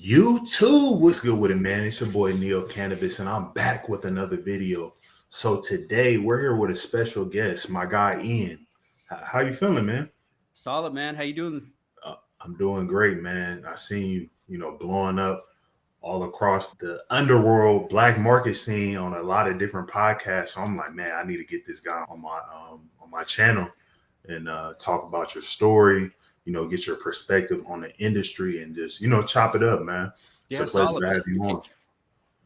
YouTube, what's good with it, man? It's your boy Neo Cannabis, and I'm back with another video. So today we're here with a special guest, my guy Ian. How you feeling, man? Solid, man. How you doing? I'm doing great, man. I seen you, blowing up all across the underworld black market scene on a lot of different podcasts. So I'm like, man, I need to get this guy on my channel and talk about your story. Get your perspective on the industry and just chop it up, man. It's a Yeah, pleasure solid, to man. have you on. Appreciate you.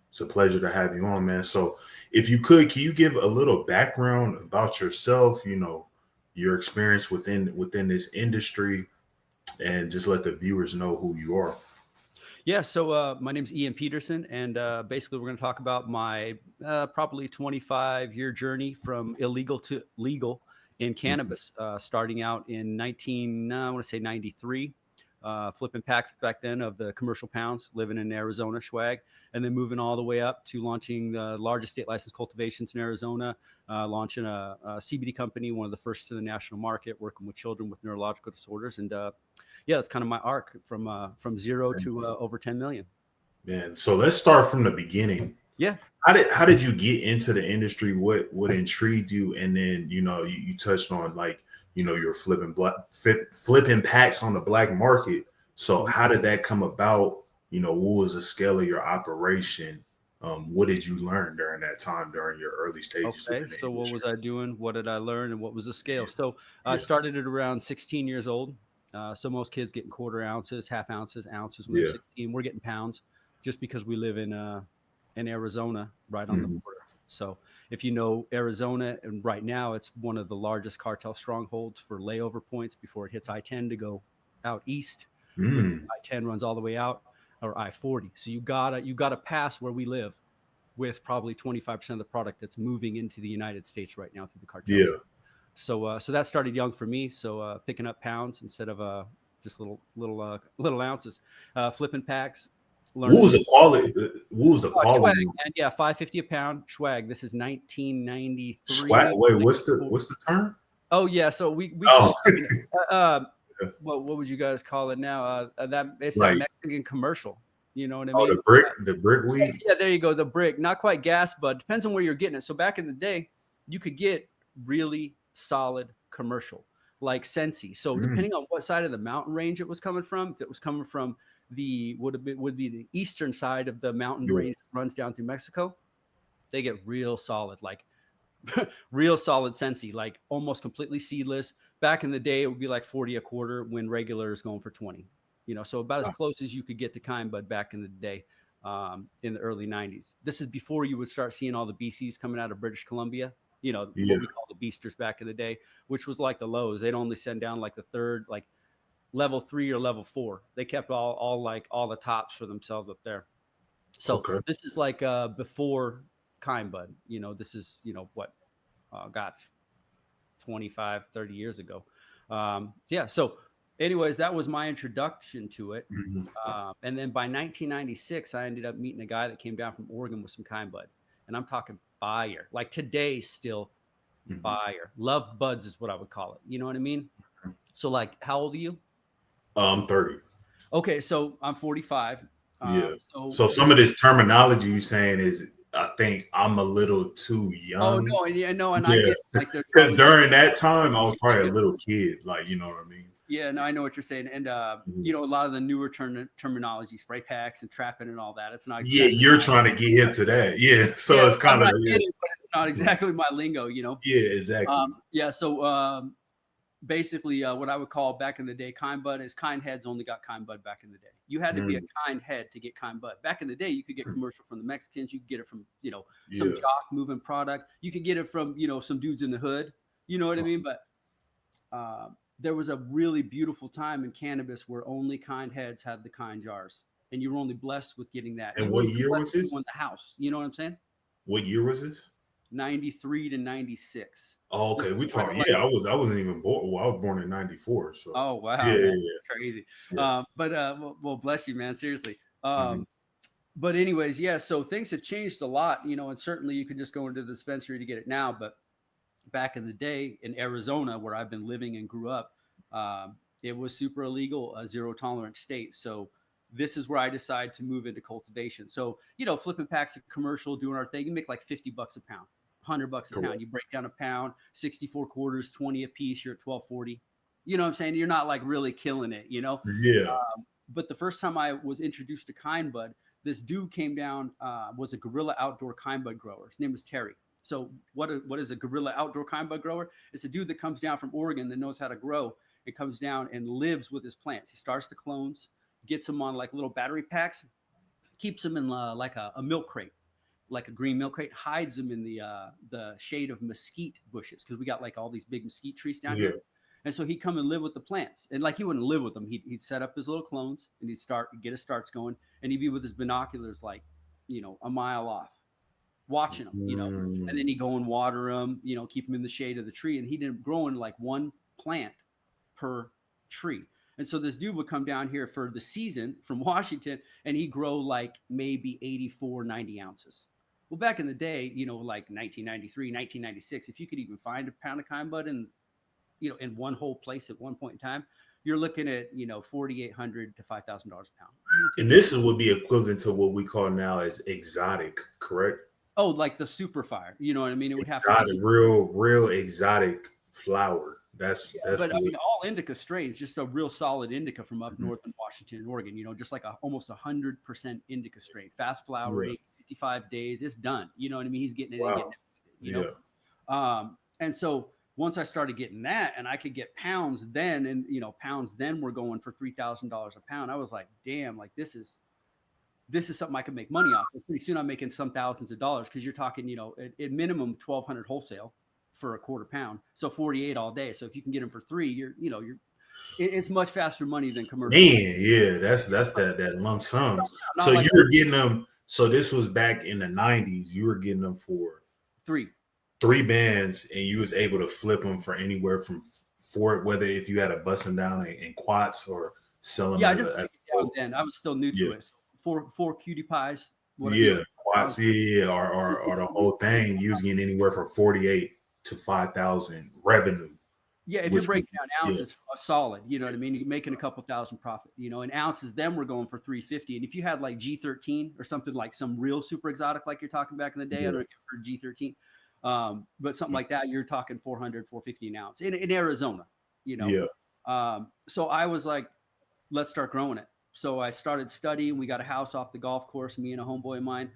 It's a pleasure to have you on, man. So, if you could, can you give a little background about yourself? Your experience within this industry, and just let the viewers know who you are. Yeah, so my name's Ian Peterson, and basically we're going to talk about my probably 25-year journey from illegal to legal in Mhm. cannabis, starting out in I want to say 93, flipping packs back then of the commercial pounds, living in Arizona, swag, and then moving all the way up to launching the largest state licensed cultivations in Arizona, launching a CBD company, one of the first to the national market, working with children with neurological disorders, and yeah, that's kind of my arc from zero to over 10 million. Man, so let's start from the beginning. Yeah. How did you get into the industry? What intrigued you? And then you touched on, like, you're flipping packs on the black market. So Mhm. how did that come about? What was the scale of your operation? What did you learn during that time, during your early stages Okay. within the So what was industry? I doing? What did I learn? And what was the scale? Yeah, So I yeah, started at around 16 years old. So most kids getting quarter ounces, half ounces, ounces when they're yeah. 16. We're getting pounds just because we live in Arizona, right on the Mhm. border. So if you know Arizona, and right now it's one of the largest cartel strongholds for layover points before it hits I-10 to go out east, which Mm, I-10 runs all the way out, or I-40. So you gotta pass where we live with probably 25% of the product that's moving into the United States right now through the cartels. yeah. So that started young for me. So picking up pounds instead of just little ounces, flipping packs, What learning was the the quality? What was the swag, quality? and yeah, 550 a pound swag. This is Swag. 1993, Wait, what's the 94. what's the term? Oh yeah, so we Oh, call it, what would you guys call it now? That it's that like, Mexican commercial. You know what I oh, mean? the brick weed. Yeah, there you go. The brick, not quite gas, but depends on where you're getting it. So back in the day, you could get really solid commercial, like Sensi. So Mm, depending on what side of the mountain range it was coming from, if it was coming from the would be the eastern side of the mountain yeah. range that runs down through Mexico, they get real solid, like real solid Sensi, like almost completely seedless. Back in the day, it would be like 40 a quarter when regular is going for 20. So about as Ah, close as you could get to Kind Bud back in the day, in the early 90s. This is before you would start seeing all the BCs coming out of British Columbia, yeah. what we call the Beasters back in the day, which was like the lows. They'd only send down like the third, like level 3 or level 4. They kept all like all the tops for themselves up there. So Okay. this is like before Kind Bud. This is, what, God, 25, 30 years ago. Yeah. So, anyways, that was my introduction to it. Mhm. And then by 1996, I ended up meeting a guy that came down from Oregon with some Kind Bud. And I'm talking fire. Like today, still Mhm. fire. Love buds is what I would call it. You know what I mean? So, like, how old are you? I'm 30. Okay. So, I'm 45. Yeah. So, So some of this terminology you saying is, I think I'm a little too oh, young. no. And yeah, no. And I Yeah. get like there's Because probably during that time, I was yeah, probably a little kid. Like, you know what I mean? yeah, no, I know what you're saying, and Mhm. a lot of the newer terminology, spray packs and trapping and all that. It's not Yeah, exactly you're my trying to get hip to that. Yeah. yeah. So it's I kind mean, of, I yeah. get it, but it's not Mhm. exactly my lingo. Yeah, exactly. Yeah. So basically, what I would call back in the day, kind bud is kind heads only got kind bud back in the day. You had to be a Mm. kind head to get kind bud. Back in the day, you could get commercial from the Mexicans. You could get it from some Yeah. jock moving product. You could get it from some dudes in the hood. You know what I mean? But there was a really beautiful time in cannabis where only kind heads had the kind jars, and you were only blessed with getting that. And You what weren't even year blessed was if you this? won the house. You know what I'm saying? What year was this? 93 to 96. Oh, This okay. We is right talking. right Yeah, I wasn't even born. Well, I was born in '94. So Oh, yeah, wow, man. yeah, Crazy. yeah. But well, bless you, man. Seriously. Yeah. Hmm. But anyways, yeah, so things have changed a lot, and certainly you can just go into the dispensary to get it now. But back in the day in Arizona, where I've been living and grew up, it was super illegal, a zero tolerance state. So this is where I decide to move into cultivation. So, flipping packs of commercial, doing our thing, you make like $50 a pound, $100 a pound. You break down a pound, 64 quarters, 20 a piece, you're at 1240. You know what I'm saying? You're not like really killing it, Yeah. But the first time I was introduced to kind bud, this dude came down, was a guerrilla outdoor kind bud grower. His name was Terry. So what is a guerrilla outdoor kind bud grower? It's a dude that comes down from Oregon that knows how to grow. It comes down and lives with his plants. He starts the clones, gets them on like little battery packs, keeps them in like a milk crate, like a green milk crate, hides them in the shade of mesquite bushes because we got like all these big mesquite trees down here. And so he'd come and live with the plants. And like he wouldn't live with them. He'd set up his little clones and he'd get his starts going. And he'd be with his binoculars like, a mile off, watching them, And then he'd go and water them, keep them in the shade of the tree. And he didn't grow in like one plant per tree. And so this dude would come down here for the season from Washington and he'd grow like maybe 84, 90 ounces. Well, back in the day, like 1993, 1996, if you could even find a pound of kind bud in one whole place at one point in time, you're looking at, $4,800 to $5,000 a pound. And this would be equivalent to what we call now as exotic, correct? Oh, like the super fire. You know what I mean? It would have to be real exotic flower. That's but I mean, all indica strains, just a real solid indica from up north in Washington and Oregon, just like almost 100% indica strain, fast flowering, 55 days, it's done. You know what I mean? He's getting it and getting it, and so once I started getting that and I could get pounds then, and pounds then were going for $3,000 a pound, I was like, damn, like this is something I can make money off. And pretty soon I'm making some thousands of dollars because you're talking, at minimum 1,200 wholesale for a quarter pound, so 48 all day. So if you can get them for $3, it's much faster money than commercial. Man, yeah, that's that lump sum. So like you were getting them. So this was back in the 90s. You were getting them for three bands, and you was able to flip them for anywhere from whether if you had to bust them down in quats or sell them. Yeah, then I was still new to it. So four cutie pies. Quats. Or the whole thing. You was getting anywhere from 48 to 5,000 revenue. Yeah, if you're breaking down ounces, solid. You know what I mean? You're making a couple thousand profit. And ounces then we're going for 350. And if you had like G13 or something like some real super exotic, like you're talking back in the day, I don't know if you heard G13. But something like that, you're talking 400, 450 an ounce in Arizona, so I was like, let's start growing it. So I started studying. We got a house off the golf course, me and a homeboy of mine.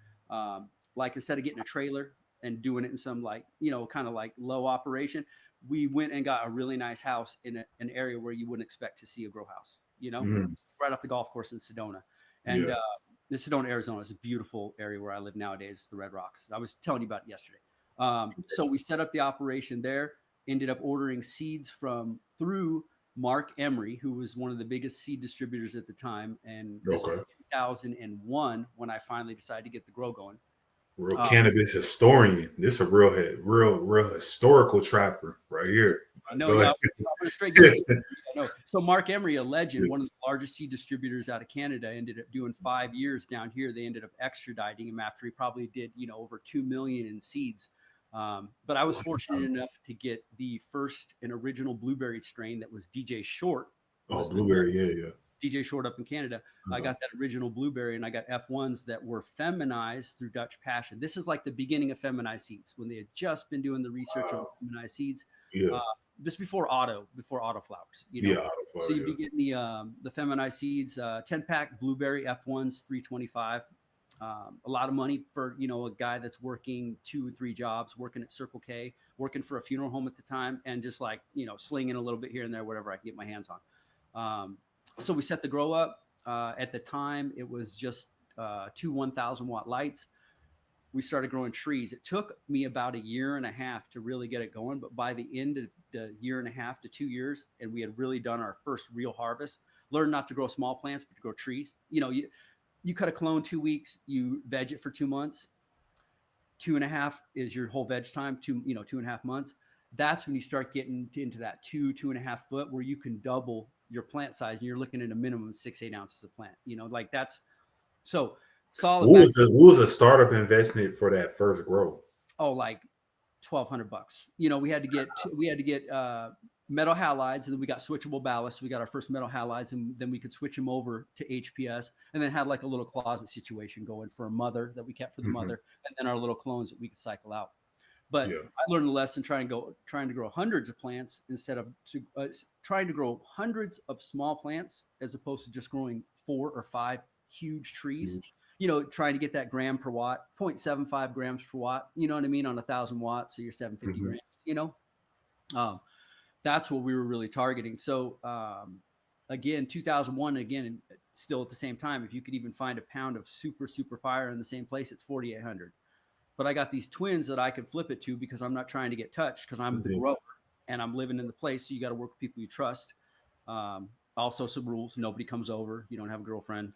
Like instead of getting a trailer and doing it in some like, kind of like low operation, we went and got a really nice house in an area where you wouldn't expect to see a grow house, right off the golf course in Sedona. And the Sedona, Arizona is a beautiful area where I live nowadays, the Red Rocks. I was telling you about it yesterday. So we set up the operation there, ended up ordering seeds through Mark Emery, who was one of the biggest seed distributors at the time. And this was 2001 when I finally decided to get the grow going. Real cannabis historian. This is a real historical trapper right here. I know. So Mark Emery, a legend, one of the largest seed distributors out of Canada, ended up doing 5 years down here. They ended up extraditing him after he probably did, over 2 million in seeds. But I was fortunate enough to get the first and original blueberry strain that was DJ Short. Oh, blueberry, yeah. DJ Short up in Canada. I got that original blueberry, and I got F1s that were feminized through Dutch Passion. This is like the beginning of feminized seeds when they had just been doing the research on feminized seeds. This before auto flowers. So you'd be getting the feminized seeds, 10-pack blueberry F1s, $325. A lot of money for a guy that's working 2 or 3 jobs, working at Circle K, working for a funeral home at the time, and just like slinging a little bit here and there, whatever I can get my hands on. So we set the grow up. At the time, it was just 2 1,000-watt lights. We started growing trees. It took me about 1.5 years to really get it going, but by the end of the 1.5 to 2 years, and we had really done our first real harvest, learned not to grow small plants, but to grow trees. You cut a clone 2 weeks, you veg it for 2 months. 2.5 is your whole veg time, 2.5 months. That's when you start getting into that 2.5 foot where you can double your plant size, and you're looking at a minimum of 6-8 ounces of plant. Like that's so solid. What was a startup investment for that first grow? Oh, like $1,200. We had to get metal halides, and then we got switchable ballasts. We got our first metal halides, and then we could switch them over to HPS, and then had like a little closet situation going for a mother that we kept for the Mhm. mother, and then our little clones that we could cycle out. But Yeah. I learned a lesson trying to grow hundreds of plants instead of trying to grow hundreds of small plants as opposed to just growing 4 or 5 huge trees. Huge. Trying to get that gram per watt, 0.75 grams per watt. You know what I mean, on 1,000 watts, so you're 750 Mhm. grams. Um, that's what we were really targeting. So again, 2001, again, still at the same time, if you could even find a pound of super fire in the same place, it's 4,800. But I got these twins that I could flip it to because I'm not trying to get touched because I'm the Yeah. grower and I'm living in the place. So you got to work with people you trust. Also, some rules: nobody comes over. You don't have a girlfriend.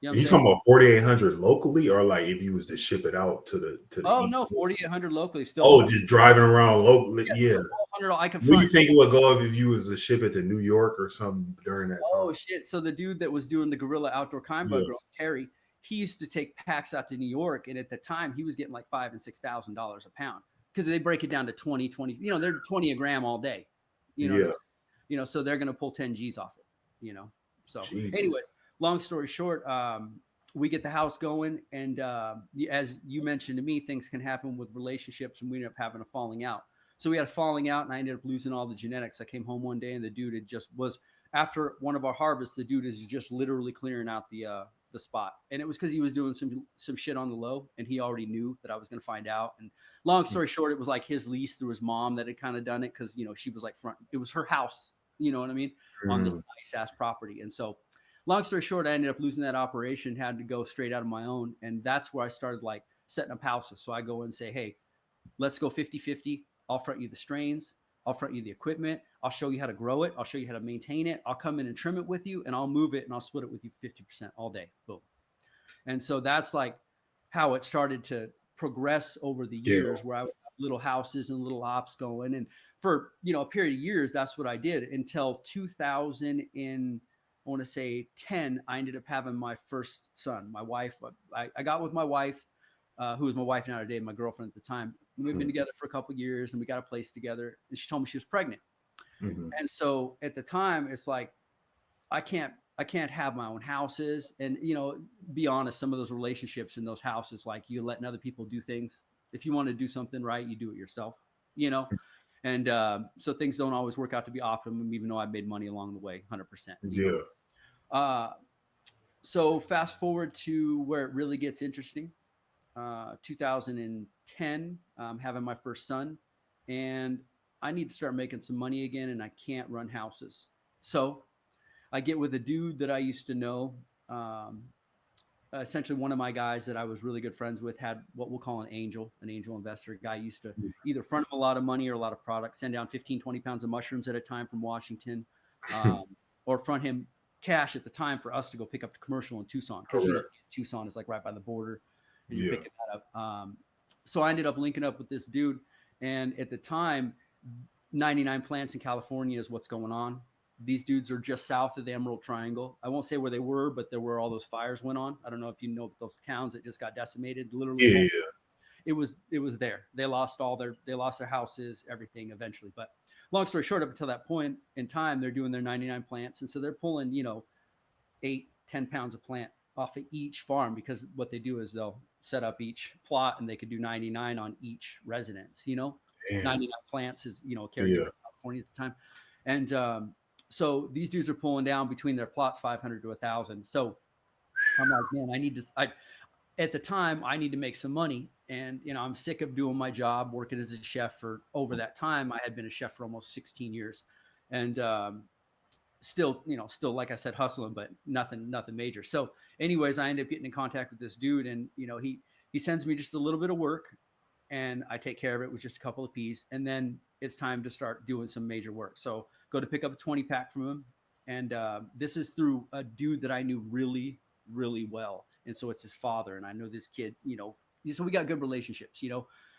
You know what I'm You saying? talking about 4,800 locally, or like if you was to ship it out to the Oh East no, Coast? 4,800 locally still. Oh, just driving around locally. Yeah, Yeah. still 1,200. I can What do you front. think it would go up if you was to ship it to New York or something during that Oh time? shit! So the dude that was doing the Gorilla Outdoor Kind Bug Yeah. growing, Terry, he used to take packs out to New York, and at the time he was getting like $5,000 and $6,000 a pound because they break it down to 20. They're 20 a gram all day. You know what I Yeah. mean? So they're going to pull 10 G's off it. So, Jesus. anyways, long story short, we get the house going, and as you mentioned to me, things can happen with relationships, and we ended up having a falling out. So we had a falling out, and I ended up losing all the genetics. I came home one day, and the dude had just was after one of our harvests. The dude is just literally clearing out the spot, and it was because he was doing some shit on the low, and he already knew that I was going to find out. And long story short, it was like his lease through his mom that had kind of done it because she was like front. It was her house. You know what I mean? On this Mm. nice ass property. And so, long story short, I ended up losing that operation, had to go straight out of my own. And that's where I started like setting up houses. So I go and say, hey, let's go 50-50. I'll front you the strains. I'll front you the equipment. I'll show you how to grow it. I'll show you how to maintain it. I'll come in and trim it with you, and I'll move it, and I'll split it with you 50% all day. Boom. And so that's like how it started to progress over the Scale. years, where I would have little houses and little ops going. And for a period of years, that's what I did until 2000 in I want to say 10. I ended up having my first son. My wife, I got with my wife, who was my wife now today, my girlfriend at the time. We've been Mhm. together for a couple of years, and we got a place together. And she told me she was pregnant. Mhm. And so at the time, it's like I can't have my own houses. And be honest, some of those relationships in those houses, like you letting other people do things. If you want to do something right, you do it yourself. You know, and so things don't always work out to be optimum, even though I've made money along the way, 100%. Yeah. Uh, so fast forward to where it really gets interesting. 2010, having my first son, and I need to start making some money again, and I can't run houses. So I get with a dude that I used to know. Um, Essentially, one of my guys that I was really good friends with had what we'll call an angel investor. A guy used to either front him a lot of money or a lot of product, send down 15, 20 pounds of mushrooms at a time from Washington, or front him cash at the time for us to go pick up the commercial in Tucson. Because, Correct. Tucson is like right by the border and you're Yeah. picking that up. So I ended up linking up with this dude. And at the time, 99 plants in California is what's going on. These dudes are just south of the Emerald Triangle. I won't say where they were, but they're where all those fires went on. I don't know if you know those towns that just got decimated. Literally, Yeah. it was there. They lost their houses, everything eventually. But long story short, up until that point in time, they're doing their 99 plants, and so they're pulling 8-10 pounds of plant off of each farm, because what they do is they'll set up each plot and they could do 99 on each residence. Damn. 99 plants is a caregiver Yeah. in California at the time. And so these dudes are pulling down between their plots 500 to 1,000. So I'm like, man, at the time I need to make some money. And I'm sick of doing my job working as a chef. For over that time I had been a chef for almost 16 years. And still like I said, hustling, but nothing major. So anyways, I ended up getting in contact with this dude, and he sends me just a little bit of work, and I take care of it with just a couple of peas, and then it's time to start doing some major work. So go to pick up a 20 pack from him, and this is through a dude that I knew really really well, and so it's his father, and I know this kid. So we got good relationships. And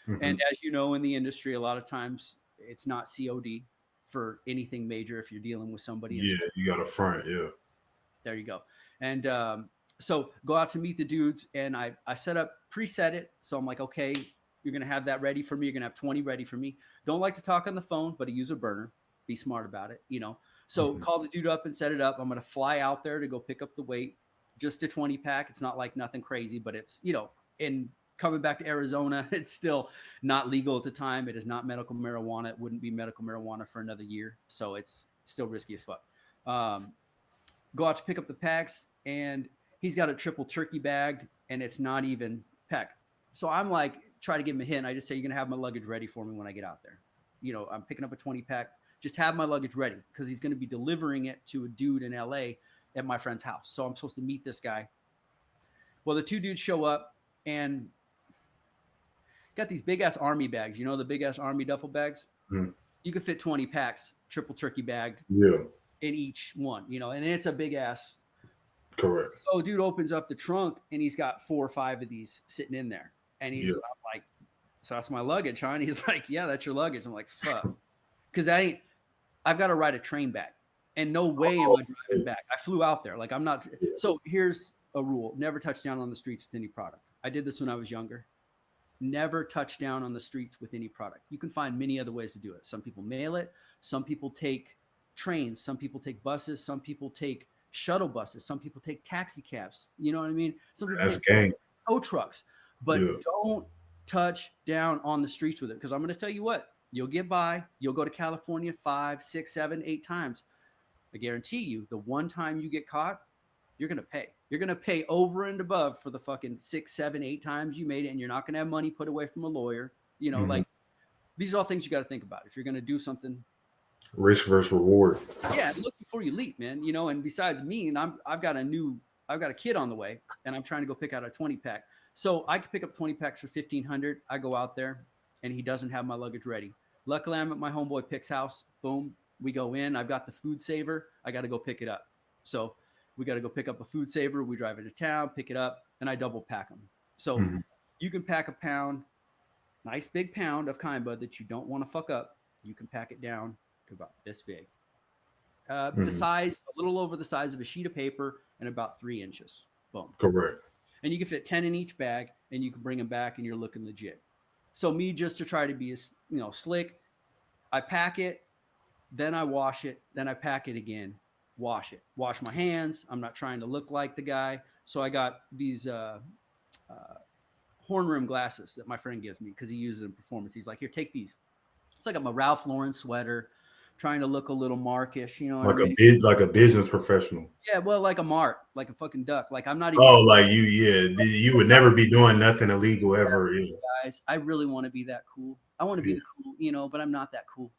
Mhm. as you know, in the industry, a lot of times it's not COD for anything major if you're dealing with somebody in Yeah. school. You got a front. Yeah. There you go. And so go out to meet the dudes, and I preset it. So I'm like, okay, you're gonna have that ready for me. You're gonna have 20 ready for me. Don't like to talk on the phone, but I use a burner. Be smart about it, So call the dude up and set it up. I'm going to fly out there to go pick up the weight, just a 20 pack. It's not like nothing crazy, but it's, in coming back to Arizona, it's still not legal at the time. It is not medical marijuana. It wouldn't be medical marijuana for another year. So it's still risky as fuck. Go out to pick up the packs, and he's got a triple turkey bagged, and it's not even packed. So I'm like, try to give him a hint. I just say, you're going to have my luggage ready for me when I get out there. I'm picking up a 20 pack. Just have my luggage ready, because he's going to be delivering it to a dude in LA at my friend's house. So I'm supposed to meet this guy. Well, the two dudes show up and got these big ass army bags. The big ass army duffel bags? Mm. You can fit 20 packs, triple turkey bagged in each one, and it's a big ass. Correct. So dude opens up the trunk, and he's got 4 or 5 of these sitting in there. And he's like, so that's my luggage, huh? And he's like, yeah, that's your luggage. I'm like, fuck. Because I've got to ride a train back. And no way am I driving back. I flew out there. Like, I'm not. So here's a rule. Never touch down on the streets with any product. I did this when I was younger. Never touch down on the streets with any product. You can find many other ways to do it. Some people mail it. Some people take trains. Some people take buses. Some people take shuttle buses. Some people take taxi cabs. You know what I mean? Some people take tow trucks. But don't touch down on the streets with it, because I'm going to tell you what. You'll get by. You'll go to California 5, 6, 7, 8 times. I guarantee you, the one time you get caught, you're going to pay. You're going to pay over and above for the fucking 6, 7, 8 times you made it, and you're not going to have money put away from a lawyer. Like, these are all things you got to think about. If you're going to do something. Risk versus reward. Yeah, look before you leap, man. And besides me, and I've got a kid on the way, and I'm trying to go pick out a 20 pack. So I could pick up 20 packs for $1,500. I go out there, and he doesn't have my luggage ready. Luckily, I'm at my homeboy Pick's house. Boom, we go in. I've got the food saver. I got to go pick it up. So we got to go pick up a food saver. We drive into town, pick it up, and I double pack them. So you can pack a pound, nice big pound of Kind Bud that you don't want to fuck up. You can pack it down to about this big. The size, a little over the size of a sheet of paper, and about 3 inches. Boom. Correct. And you can fit 10 in each bag, and you can bring them back, and you're looking legit. So me, just to try to be slick, I pack it, then I wash it, then I pack it again, wash my hands. I'm not trying to look like the guy. So I got these horn rim glasses that my friend gives me because he uses them in performance. He's like, here, take these. It's like I'm a Ralph Lauren sweater, trying to look a little markish, like a business professional. Yeah, well, like a mark, like a fucking duck. Like I'm not even. Oh, like you, you would never be doing nothing illegal ever. Yeah. Guys, I really want to be that cool. I want to be the cool, but I'm not that cool.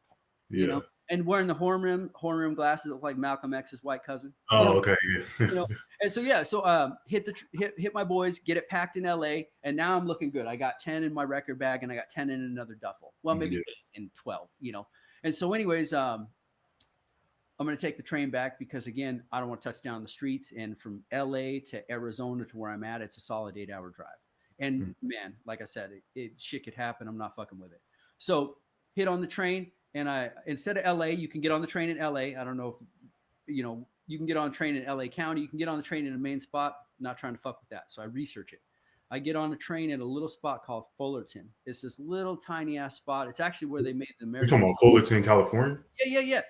Yeah. And wearing the horn rim glasses look like Malcolm X's white cousin. Oh, okay. And so hit my boys, get it packed in LA, and now I'm looking good. I got 10 in my record bag, and I got 10 in another duffel. Well, maybe 8 and 12, And so, anyways, I'm going to take the train back because, again, I don't want to touch down the streets. And from LA to Arizona to where I'm at, it's a solid 8-hour drive. And man, like I said, shit could happen. I'm not fucking with it. So hit on the train, and instead of LA, you can get on the train in LA. I don't know if, you can get on a train in LA County. You can get on the train in a main spot. Not trying to fuck with that. So I research it. I get on a train at a little spot called Fullerton. It's this little tiny ass spot. It's actually where they made the American. You're talking about Fullerton, California? Yeah.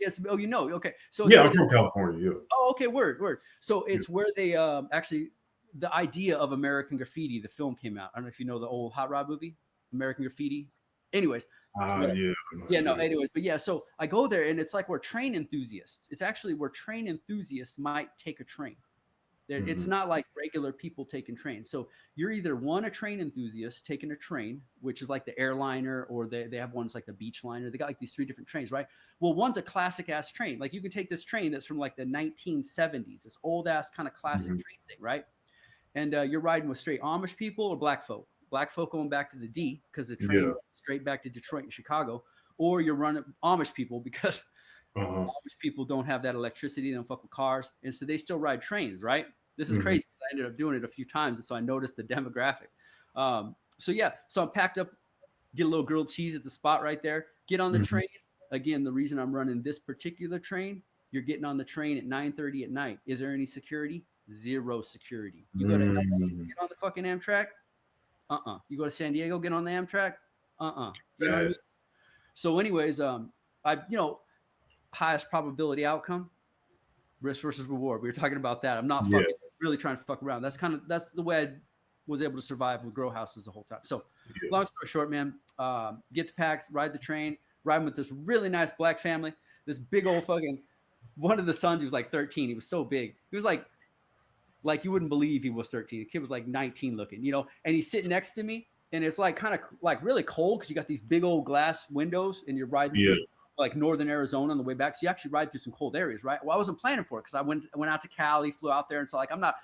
Yes. Oh, okay. So I'm from California. Yeah. Oh, okay. Word. So it's where they actually the idea of American Graffiti, the film came out. I don't know if you know the old Hot Rod movie, American Graffiti. Anyways. Anyways, but yeah. So I go there, and it's like we're train enthusiasts. It's actually where train enthusiasts might take a train. It's not like regular people taking trains. So you're either a train enthusiast taking a train, which is like the airliner, or they have ones like the Beachliner. They got like these 3 different trains, right? Well, one's a classic ass train. Like you can take this train that's from like the 1970s, this old ass kind of classic train thing, right? And you're riding with straight Amish people or black folk. Black folk going back to the D because the train went straight back to Detroit and Chicago, or you're running Amish people because Amish people don't have that electricity. They don't fuck with cars, and so they still ride trains, right? This is crazy. I ended up doing it a few times, and so I noticed the demographic. So I'm packed up, get a little grilled cheese at the spot right there, get on the train. Again, the reason I'm running this particular train, you're getting on the train at 9:30 at night. Is there any security? 0 security. You go to LA, get on the fucking Amtrak? You go to San Diego, get on the Amtrak? You know what I mean? So anyways, I highest probability outcome, risk versus reward. We were talking about that. I'm not Yeah. fucking really trying to fuck around. That's the way I was able to survive with grow houses the whole time. So Yeah. long story short, man, get to PAX, ride the train, riding with this really nice black family, this big old fucking, one of the sons, he was like 13. He was so big. He was like you wouldn't believe he was 13. The kid was like 19 looking, and he's sitting next to me, and it's like kind of like really cold because you got these big old glass windows and you're riding through like northern Arizona on the way back. So you actually ride through some cold areas, right? Well, I wasn't planning for it because I went out to Cali, flew out there, and so like I'm not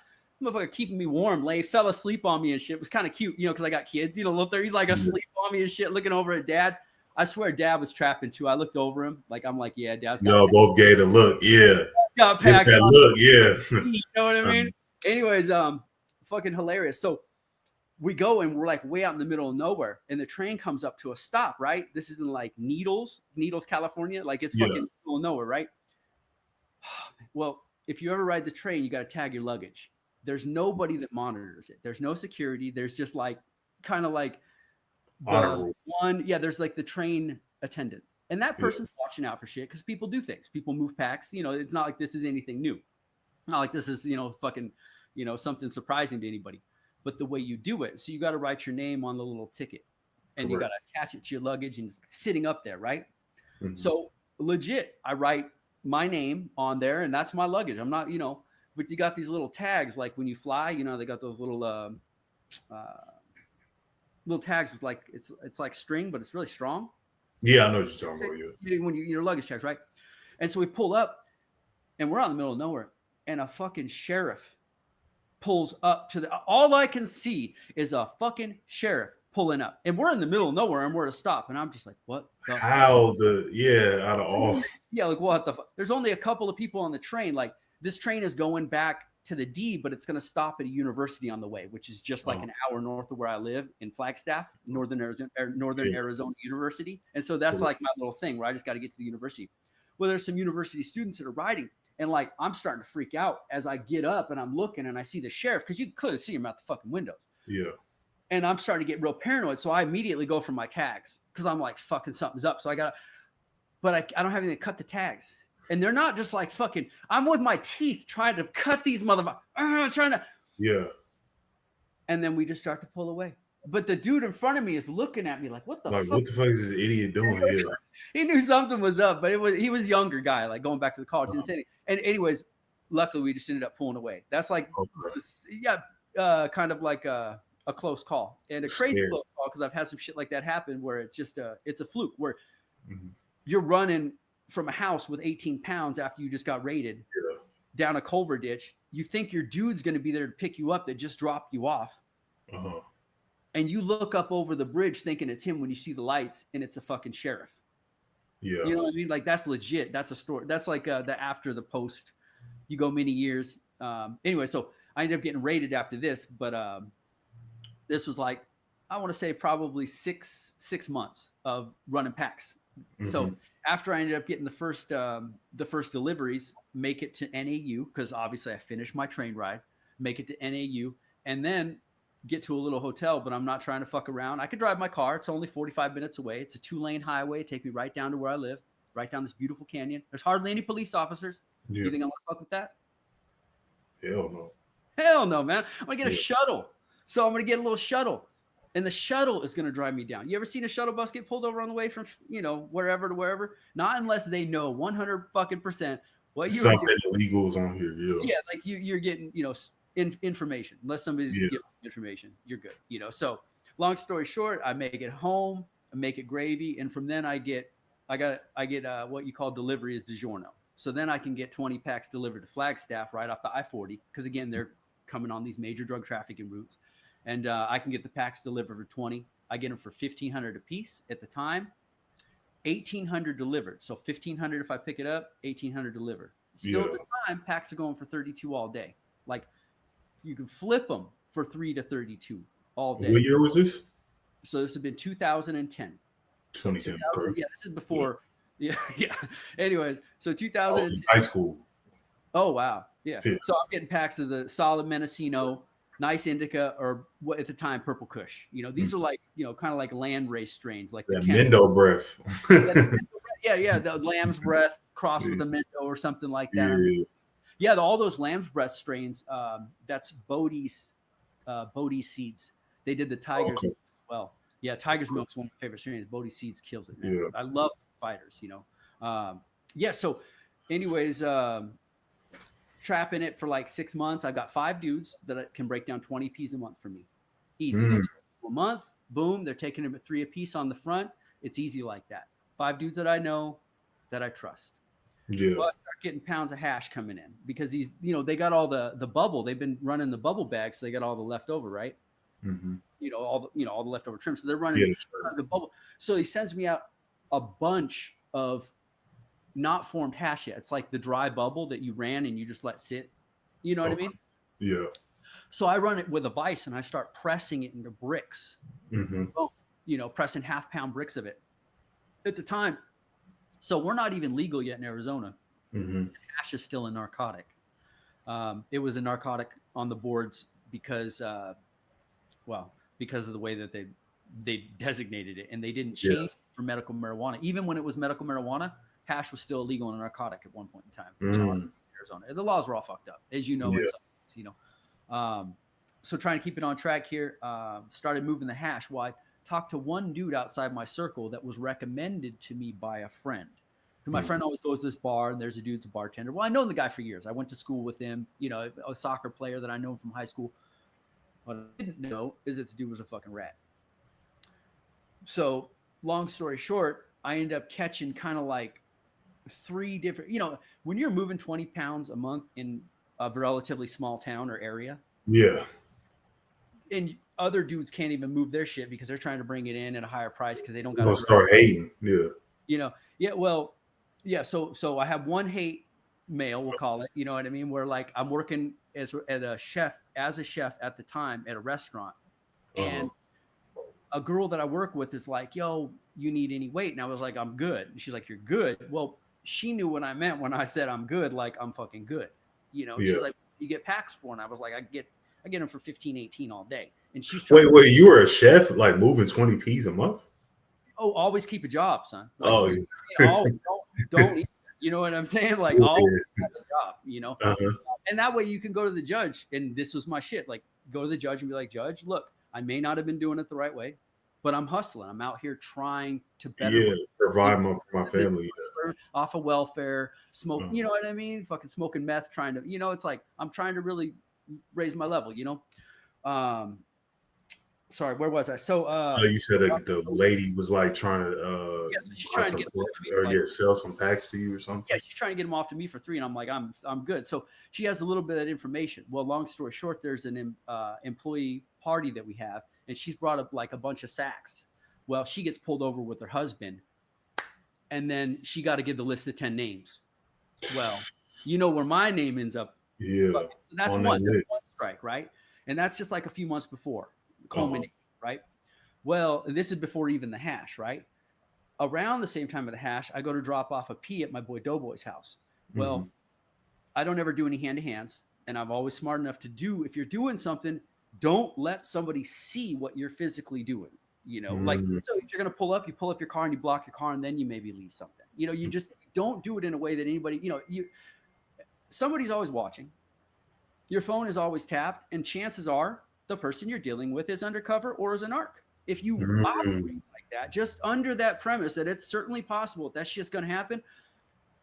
motherfucker keeping me warm. Fell asleep on me and shit. It was kind of cute, because I got kids, look there. He's like asleep on me and shit, looking over at dad. I swear dad was trapping too. I looked over him, like I'm like, yeah, dad's got Y'all both gave the look, yeah. Got PAX that on. Look, yeah. You know what I mean? Anyways, fucking hilarious. So we go and we're like way out in the middle of nowhere, and the train comes up to a stop, right? This is in like Needles, California. Like it's fucking middle of nowhere, right? Well, if you ever ride the train, you got to tag your luggage. There's nobody that monitors it. There's no security. There's just like kind of like there's like the train attendant. And that person's watching out for shit because people do things. People move packs. It's not like this is anything new. Not like this is, fucking, something surprising to anybody. But the way you do it, so you got to write your name on the little ticket. And you got to attach it to your luggage and it's sitting up there, right? Mm-hmm. So legit, I write my name on there and that's my luggage. I'm not, but you got these little tags like when you fly, they got those little tags with like it's like string, but it's really strong. Yeah, I know what you're talking about. When your luggage tags, right? And so we pull up and we're out in the middle of nowhere and a fucking sheriff pulls up to all I can see is a fucking sheriff pulling up, and we're in the middle of nowhere and we're at a stop, and I'm just like, what? Out of all. Yeah, like what the fuck? There's only a couple of people on the train. Like this train is going back to the D, but it's going to stop at a university on the way, which is just like an hour north of where I live in Flagstaff, Northern Arizona University. And so that's like my little thing where I just got to get to the university. Well, there's some university students that are riding, and like I'm starting to freak out as I get up and I'm looking and I see the sheriff because you can clearly see him out the fucking windows. Yeah. And I'm starting to get real paranoid. So I immediately go for my tags because I'm like, fucking something's up. So I don't have anything to cut the tags. And they're not just like fucking, I'm with my teeth trying to cut these motherfuckers. Yeah. And then we just start to pull away. But the dude in front of me is looking at me like, what the fuck? What the fuck is this idiot doing here? He knew something was up, but he was a younger guy, like going back to the college. And anyways, luckily we just ended up pulling away. That's like, kind of like a close call and a crazy close call because I've had some shit like that happen where it's just it's a fluke where you're running from a house with 18 pounds after you just got raided down a culvert ditch. You think your dude's going to be there to pick you up that just dropped you off. And you look up over the bridge thinking it's him when you see the lights and it's a fucking sheriff. Yeah. You know what I mean? Like that's legit. That's a story. That's like the after the post. You go many years. Anyway, so I ended up getting raided after this, but this was like, I want to say probably six months of running packs. So after I ended up getting the first deliveries, make it to NAU, because obviously I finished my train ride, make it to NAU, and then get to a little hotel, but I'm not trying to fuck around. I could drive my car. It's only 45 minutes away. It's a 2-lane highway. Take me right down to where I live, right down this beautiful canyon. There's hardly any police officers. You think I'm going to fuck with that? Hell no. Hell no, man. I'm going to get a shuttle. So I'm going to get a little shuttle. And the shuttle is going to drive me down. You ever seen a shuttle bus get pulled over on the way from, wherever to wherever? Not unless they know 100 fucking % what you're something illegal is on here. Yeah, like you're getting, information. Unless somebody's giving information, you're good. So long story short, I make it home, I make it gravy, and from then I get what you call delivery as DiGiorno. So then I can get 20 packs delivered to Flagstaff right off the I-40 because again they're coming on these major drug trafficking routes, and I can get the packs delivered for 20. I get them for $1,500 a piece at the time. $1,800 delivered. So $1,500 if I pick it up, $1,800 delivered. Still at the time, packs are going for $32 all day. Like you can flip them for $3 to $32 all day. What year was this? So this has been 2010. 2010. Yeah, this is before. Yeah. Anyways, so 2010. High school. Oh wow. Yeah. So I'm getting packs of the solid Mendocino, nice indica, or what at the time Purple Kush. These are like kind of like land race strains, like that Mendo breath. Yeah, the lamb's breath crossed with Yeah. a minto or something like that. Yeah. Yeah, all those lamb's breath strains. That's Bodhi's seeds. They did the Tiger's Okay. Milk as well. Yeah, Tiger's Milk's one of my favorite strains. Bodhi seeds kills it, man. Yeah. I love fighters. Yeah. So, anyways, trapping it for like 6 months. I've got 5 dudes that can break down 20 P's a month for me. Easy. They'll Mm. take a month. Boom. They're taking them at 3 a piece on the front. It's easy like that. 5 dudes that I know, that I trust. Yeah. Well, I start getting pounds of hash coming in because they got all the bubble. They've been running the bubble bags, so they got all the leftover, right? Mm-hmm. All the leftover trim. So they're Yeah. running the bubble. So he sends me out a bunch of not formed hash yet. It's like the dry bubble that you ran and you just let sit. You know what I mean? Yeah. So I run it with a vise and I start pressing it into bricks. Mm-hmm. Pressing half-pound bricks of it. At the time, so we're not even legal yet in Arizona. Mm-hmm. Hash is still a narcotic. It was a narcotic on the boards because of the way that they designated it, and they didn't change it for medical marijuana. Even when it was medical marijuana, hash was still illegal and a narcotic at one point in time. In Arizona, the laws were all fucked up, as you know. So trying to keep it on track here. Started moving the hash. Well, I talked to one dude outside my circle that was recommended to me by a friend. My friend always goes to this bar, and there's a dude's a bartender. Well, I know the guy for years. I went to school with him. A soccer player that I know from high school. What I didn't know is that the dude was a fucking rat. So, long story short, I ended up catching kind of like 3 different. When you're moving 20 pounds a month in a relatively small town or area, Yeah. and other dudes can't even move their shit because they're trying to bring it in at a higher price because they don't got to start hating. Yeah. So I have one hate mail, we'll call it. You know what I mean? Where like I'm working as a chef at the time at a restaurant, and a girl that I work with is like, "Yo, you need any weight?" And I was like, "I'm good." And she's like, "You're good." Well, she knew what I meant when I said I'm good. Like I'm fucking good. She's like, "You get packs for?" And I was like, I get them for 15, 18 all day. And she's trying wait, you were a chef, like moving 20 P's a month? Oh, always keep a job, son. Like, don't. You know what I'm saying? Like, always have a job. And that way you can go to the judge. And this was my shit. Like, go to the judge and be like, "Judge, look, I may not have been doing it the right way, but I'm hustling. I'm out here trying to better provide for my family off of welfare, smoke. You know what I mean? Fucking smoking meth, trying to. It's like I'm trying to really raise my level. Sorry, where was I? So you said that the lady was like trying to she's trying to get sell some packs to you or something. Yeah, she's trying to get them off to me for 3, and I'm like, I'm good. So she has a little bit of that information. Well, long story short, there's an employee party that we have, and she's brought up like a bunch of sacks. Well, she gets pulled over with her husband, and then she got to give the list of 10 names. Well, where my name ends up. Yeah, so that's one strike, right? And that's just like a few months before culminating, right? Well, this is before even the hash, right? Around the same time of the hash, I go to drop off a P at my boy Doughboy's house. Well, I don't ever do any hand-to-hands, and I'm always smart enough to if you're doing something, don't let somebody see what you're physically doing. Like, so if you're going to pull up your car and you block your car, and then you maybe leave something. You just don't do it in a way that anybody, somebody's always watching. Your phone is always tapped, and chances are the person you're dealing with is undercover or is an narc. If you operate like that, just under that premise that it's certainly possible that's just going to happen,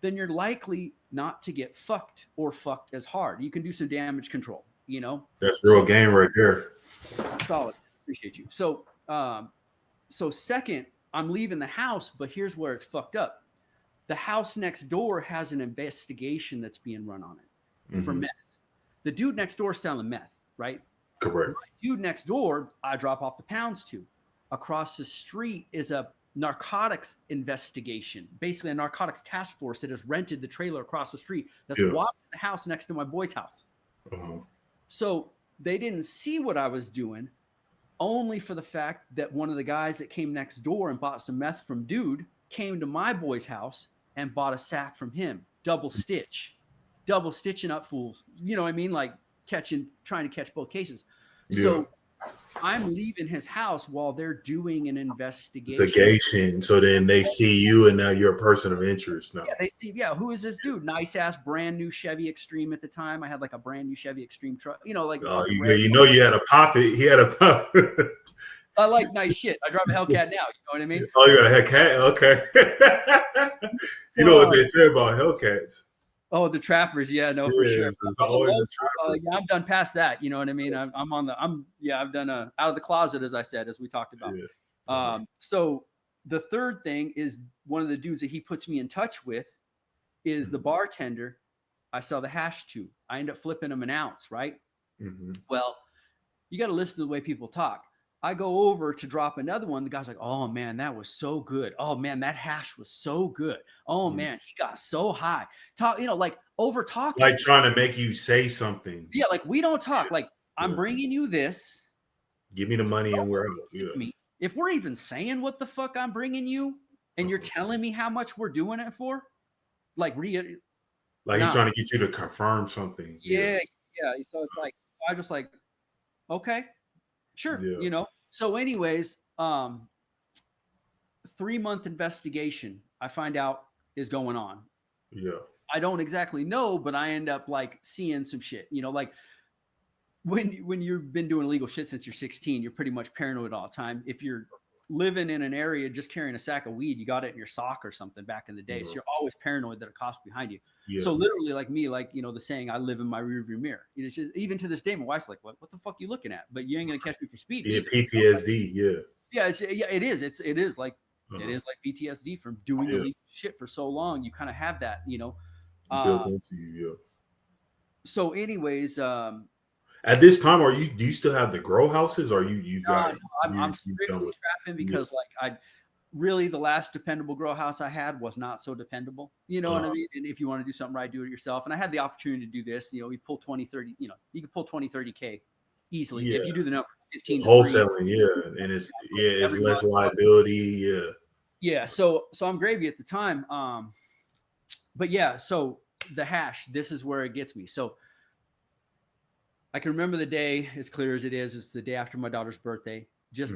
then you're likely not to get fucked or fucked as hard. You can do some damage control, That's real game right there. Solid. Appreciate you. So second, I'm leaving the house, but here's where it's fucked up. The house next door has an investigation that's being run on it for meth. The dude next door is selling meth, right? Correct. My dude next door, I drop off the pounds to. Across the street is a narcotics investigation, basically a narcotics task force that has rented the trailer across the street that's watching the house next to my boy's house. So they didn't see what I was doing, only for the fact that one of the guys that came next door and bought some meth from dude came to my boy's house and bought a sack from him. Double stitching up fools. You know what I mean? Like trying to catch both cases. So I'm leaving his house while they're doing an investigation. Investigation. So then they see you, and now you're a person of interest now. Yeah, they see, yeah, who is this dude? Nice ass, brand new Chevy Extreme at the time. I had like a brand new Chevy Extreme truck, you know, like fucking red. You know, you had a pop it. He had a pop. I like nice shit. I drive a Hellcat now. You know what I mean? Oh, you got a Hellcat? Okay. You know what they say about Hellcats. Oh, the trappers, yeah, no, for sure. It's always a trapper. Yeah, I'm done past that. You know what I mean? I'm I've done out of the closet, as I said, as we talked about. Yeah. So the third thing is one of the dudes that he puts me in touch with is the bartender I sell the hash to. I end up flipping him an ounce, right? Mm-hmm. Well, you got to listen to the way people talk. I go over to drop another one. The guy's like, "Oh man, that was so good. Oh man, that hash was so good. Oh man, he got so high." Talk, you know, like over talking, like trying to make you say something. Yeah, like we don't talk. Like I'm bringing you this. Give me the money and we're out. Yeah. If we're even saying what the fuck I'm bringing you, and you're telling me how much we're doing it for, like he's trying to get you to confirm something. Yeah. So it's like I just like, okay. Sure. You know, so anyways, 3-month investigation I find out is going on. Yeah. I don't exactly know, but I end up like seeing some shit, you know, like when you've been doing illegal shit since you're 16, you're pretty much paranoid all the time. If you're living in an area just carrying a sack of weed, you got it in your sock or something back in the day. So you're always paranoid that a cop's behind you. Yeah. So literally like me, like, you know, the saying, I live in my rearview mirror. You know, it's just, even to this day, my wife's like, what the fuck are you looking at? But you ain't going to catch me for speeding. Yeah, PTSD. Yeah. Yeah. It is. It is like, it is like PTSD from doing illegal shit for so long. You kind of have that, you know, built into you. Yeah. So anyways, at this time, do you still have the grow houses, or you got? No, I'm strictly trapping because like really the last dependable grow house I had was not so dependable. You know what I mean? And if you want to do something right, do it yourself. And I had the opportunity to do this. You know, we pull 20, 30. You know, you can pull 20, 30K easily if you do the number. 15 wholesaling, and it's less liability. Yeah. So I'm gravy at the time. But yeah, so the hash. This is where it gets me. So. I can remember the day as clear as it is. It's the day after my daughter's birthday. Just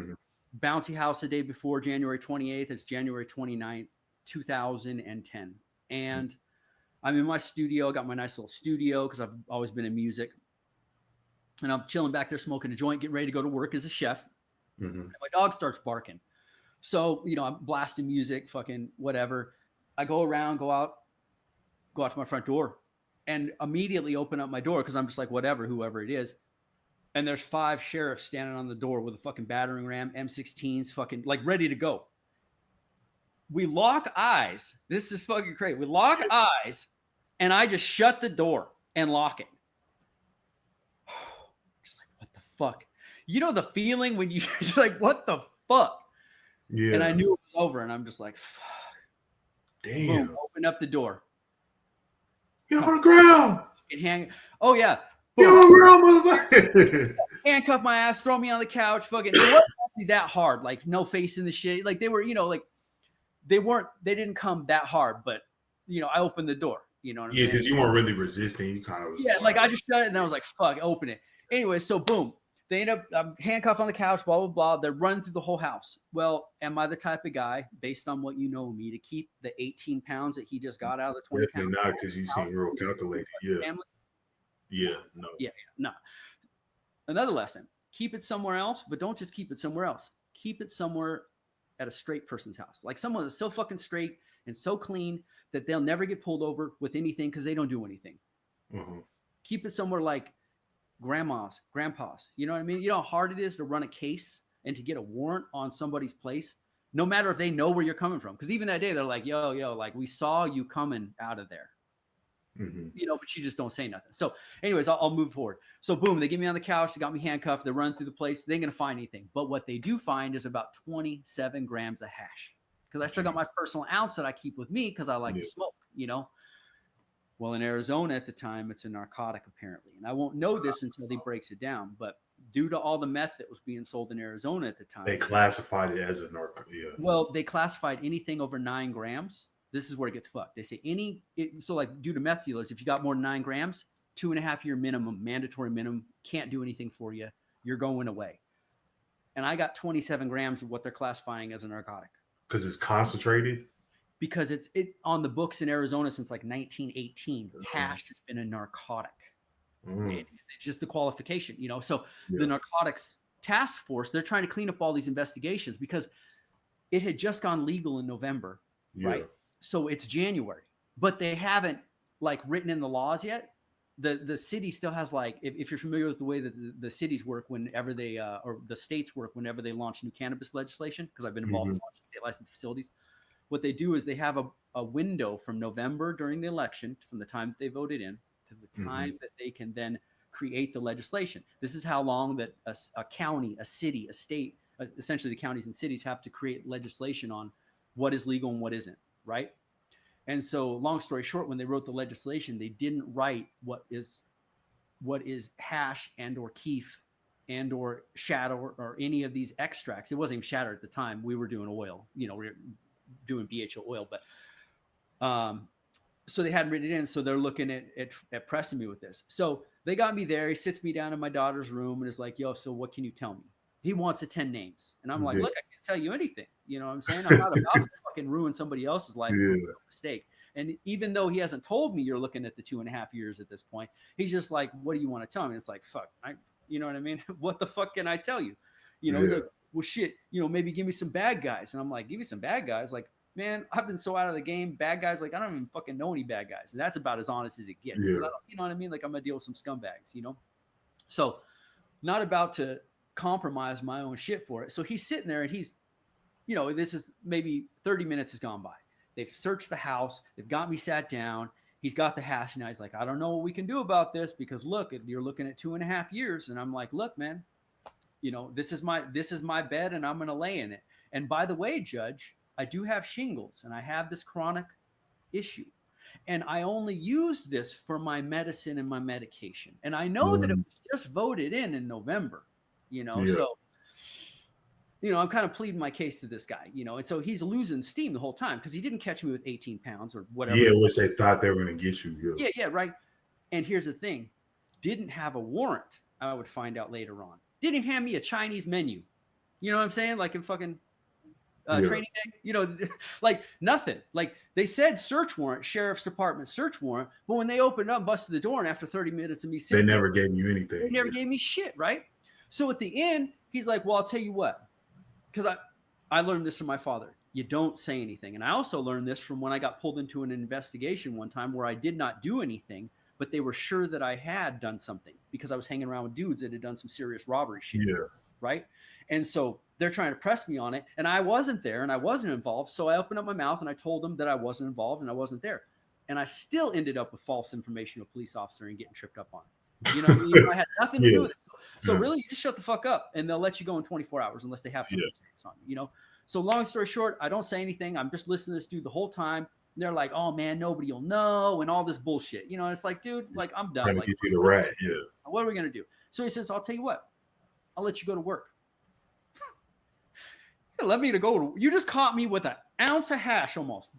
bouncy house the day before, January 28th. It's January 29th, 2010. And I'm in my studio. I got my nice little studio because I've always been in music. And I'm chilling back there smoking a joint, getting ready to go to work as a chef. And my dog starts barking. So, you know, I'm blasting music, fucking whatever. I go around, go out to my front door. And immediately open up my door because I'm just like, whatever, whoever it is. And there's 5 sheriffs standing on the door with a fucking battering ram, M16s, fucking like ready to go. We lock eyes. This is fucking crazy. We lock eyes and I just shut the door and lock it. Just like, what the fuck? You know the feeling when you just like, what the fuck? Yeah. And I knew it was over and I'm just like, fuck. Damn. Boom, open up the door. You're on the ground. Oh yeah. You're on the ground, motherfucker. Handcuff my ass, throw me on the couch. Fucking, it wasn't actually that hard. Like no face in the shit. Like they were, you know, like they didn't come that hard. But you know, I opened the door. You know what I'm saying? Yeah, because you weren't really resisting. You kind of was. Yeah, like I just shut it and I was like, fuck, open it. Anyway, so boom. They end up handcuffed on the couch, blah, blah, blah. They're running through the whole house. Well, am I the type of guy, based on what you know me, to keep the 18 pounds that he just got out of the 20 Definitely pounds? Not, because you seem real calculated. Yeah. Family? Yeah, no. Yeah, no. Another lesson, keep it somewhere else, but don't just keep it somewhere else. Keep it somewhere at a straight person's house. Like someone that's so fucking straight and so clean that they'll never get pulled over with anything because they don't do anything. Keep it somewhere like grandma's, grandpa's. You know what I mean? You know how hard it is to run a case and to get a warrant on somebody's place, no matter if they know where you're coming from. Because even that day, they're like, yo, like we saw you coming out of there. You know, but you just don't say nothing. So anyways, I'll move forward. So boom, they get me on the couch. They got me handcuffed. They're running through the place. They ain't going to find anything. But what they do find is about 27 grams of hash. Because I still got my personal ounce that I keep with me because I like to smoke, you know. Well, in Arizona at the time, it's a narcotic apparently. And I won't know this until he breaks it down. But due to all the meth that was being sold in Arizona at the time. They classified it as a narcotic. Yeah. Well, they classified anything over 9 grams. This is where it gets fucked. They say so like due to meth dealers, if you got more than 9 grams, 2.5 year minimum, mandatory minimum, can't do anything for you. You're going away. and I got 27 grams of what they're classifying as a narcotic. Because it's concentrated. Because it's on the books in Arizona since like 1918. Hash has been a narcotic. It's just the qualification, you know. So the narcotics task force, they're trying to clean up all these investigations because it had just gone legal in November, right? So it's January, but they haven't like written in the laws yet. The city still has like, if you're familiar with the way that the cities work whenever they or the states work whenever they launch new cannabis legislation, because I've been involved in launching state licensed facilities. What they do is they have a window from November during the election, from the time that they voted in to the time that they can then create the legislation. This is how long that a county, a city, a state, essentially the counties and cities have to create legislation on what is legal and what isn't, right? And so, long story short, when they wrote the legislation, they didn't write what is hash and or keef and or shatter or any of these extracts. It wasn't even shatter at the time. We were doing oil, you know, we were doing BHO oil, but so they hadn't written it in. So they're looking at pressing me with this. So they got me there. He sits me down in my daughter's room and is like, yo, so what can you tell me? He wants to 10 names. And I'm like, look, I can't tell you anything. You know what I'm saying? I'm not about to fucking ruin somebody else's life with a mistake. And even though he hasn't told me you're looking at the 2.5 years at this point, he's just like, what do you want to tell me? It's like, fuck, you know what I mean? What the fuck can I tell you? You know, he's like, well, shit, you know, maybe give me some bad guys. And I'm like, give me some bad guys. Like, man, I've been so out of the game. Bad guys, like, I don't even fucking know any bad guys. And that's about as honest as it gets. You know what I mean? Like, I'm going to deal with some scumbags, you know? So, not about to compromise my own shit for it. So he's sitting there and he's, you know, this is maybe 30 minutes has gone by. They've searched the house. They've got me sat down. He's got the hash. Now he's like, I don't know what we can do about this because look, you're looking at 2.5 years. And I'm like, look, man, you know, this is my bed and I'm going to lay in it. And by the way, Judge, I do have shingles and I have this chronic issue. And I only use this for my medicine and my medication. And I know that it was just voted in November, you know, so, you know, I'm kind of pleading my case to this guy, you know, and so he's losing steam the whole time because he didn't catch me with 18 pounds or whatever. Yeah, which they thought they were going to get you. Yeah, right. And here's the thing. Didn't have a warrant, I would find out later on. Didn't even hand me a Chinese menu. You know what I'm saying? Like in fucking training day, you know, like nothing. Like they said search warrant, sheriff's department search warrant, but when they opened up, busted the door, and after 30 minutes of me sitting they never gave you anything. They never gave me shit, right? So at the end, he's like, well, I'll tell you what, because I learned this from my father. You don't say anything. And I also learned this from when I got pulled into an investigation one time where I did not do anything, but they were sure that I had done something because I was hanging around with dudes that had done some serious robbery shit. Right. And so they're trying to press me on it. And I wasn't there and I wasn't involved. So I opened up my mouth and I told them that I wasn't involved and I wasn't there. And I still ended up with false information to a police officer and getting tripped up on it. You know what I mean? I had nothing to do with it. So really, you just shut the fuck up and they'll let you go in 24 hours unless they have something serious on you, you know? So long story short, I don't say anything. I'm just listening to this dude the whole time. And they're like, oh man, nobody will know and all this bullshit. You know, and it's like, dude, like I'm done. Trying like, to get you the rat, what are we going to do? So he says, I'll tell you what, I'll let you go to work. Let me to go to, you just caught me with an ounce of hash almost.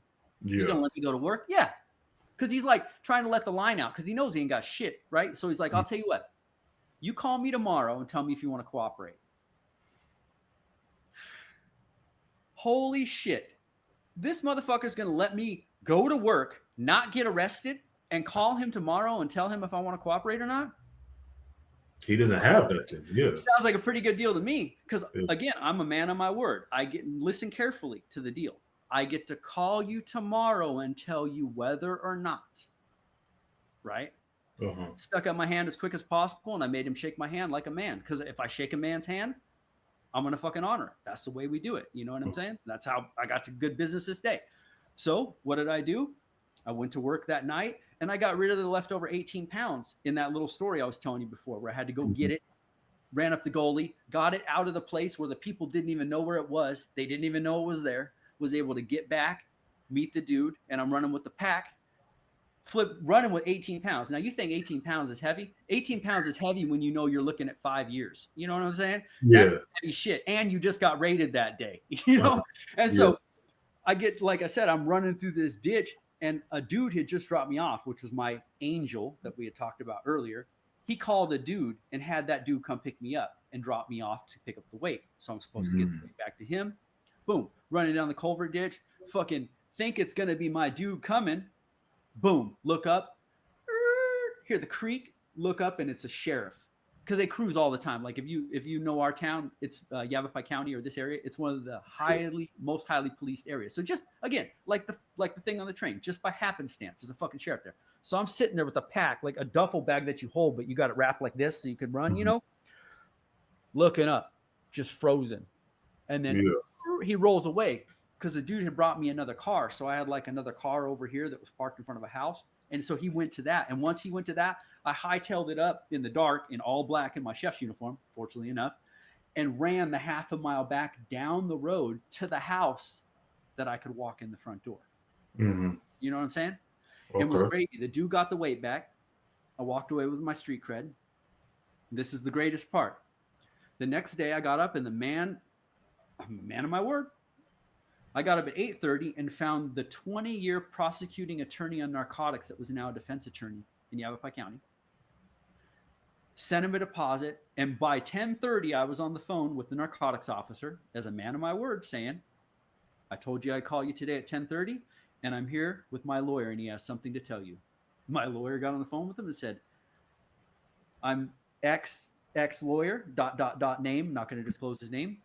You're going to let me go to work? Yeah. Because he's like trying to let the line out because he knows he ain't got shit, right? So he's like, I'll tell you what, you call me tomorrow and tell me if you want to cooperate. Holy shit. This motherfucker's going to let me go to work, not get arrested, and call him tomorrow and tell him if I want to cooperate or not? He doesn't have nothing. Sounds like a pretty good deal to me because, again, I'm a man of my word. Listen carefully to the deal. I get to call you tomorrow and tell you whether or not, right? Stuck out my hand as quick as possible, and I made him shake my hand like a man because if I shake a man's hand, I'm going to fucking honor it. That's the way we do it. You know what I'm saying? That's how I got to good business this day. So what did I do? I went to work that night and I got rid of the leftover 18 pounds in that little story I was telling you before where I had to go get it, ran up the goalie, got it out of the place where the people didn't even know where it was. They didn't even know it was there, was able to get back, meet the dude, and I'm running with the pack, running with 18 pounds. Now you think 18 pounds is heavy? 18 pounds is heavy when you know you're looking at 5 years. You know what I'm saying? That's heavy shit. And you just got raided that day, you know? And so I get, like I said, I'm running through this ditch and a dude had just dropped me off, which was my angel that we had talked about earlier. he called a dude and had that dude come pick me up and drop me off to pick up the weight. So I'm supposed to get the weight back to him. Boom, running down the culvert ditch, fucking think it's going to be my dude coming. Boom, look up, hear the creak, look up, and it's a sheriff. Because they cruise all the time. Like if you know our town, it's Yavapai County or this area. It's one of the most highly policed areas. So just again, like the thing on the train, just by happenstance, there's a fucking sheriff there. So I'm sitting there with a pack, like a duffel bag that you hold, but you got it wrapped like this so you can run. You know, looking up, just frozen, and then he rolls away because the dude had brought me another car. So I had like another car over here that was parked in front of a house. And so he went to that. And once he went to that, I hightailed it up in the dark in all black in my chef's uniform, fortunately enough, and ran the half a mile back down the road to the house that I could walk in the front door. You know what I'm saying? Okay. It was crazy. The dude got the weight back. I walked away with my street cred. This is the greatest part. The next day I got up and I'm a man of my word. I got up at 8:30 and found the 20-year prosecuting attorney on narcotics that was now a defense attorney in Yavapai County. Sent him a deposit, and by 10:30, I was on the phone with the narcotics officer as a man of my word saying, I told you I'd call you today at 10:30, and I'm here with my lawyer, and he has something to tell you. My lawyer got on the phone with him and said, I'm X lawyer, ... name, not going to disclose his name.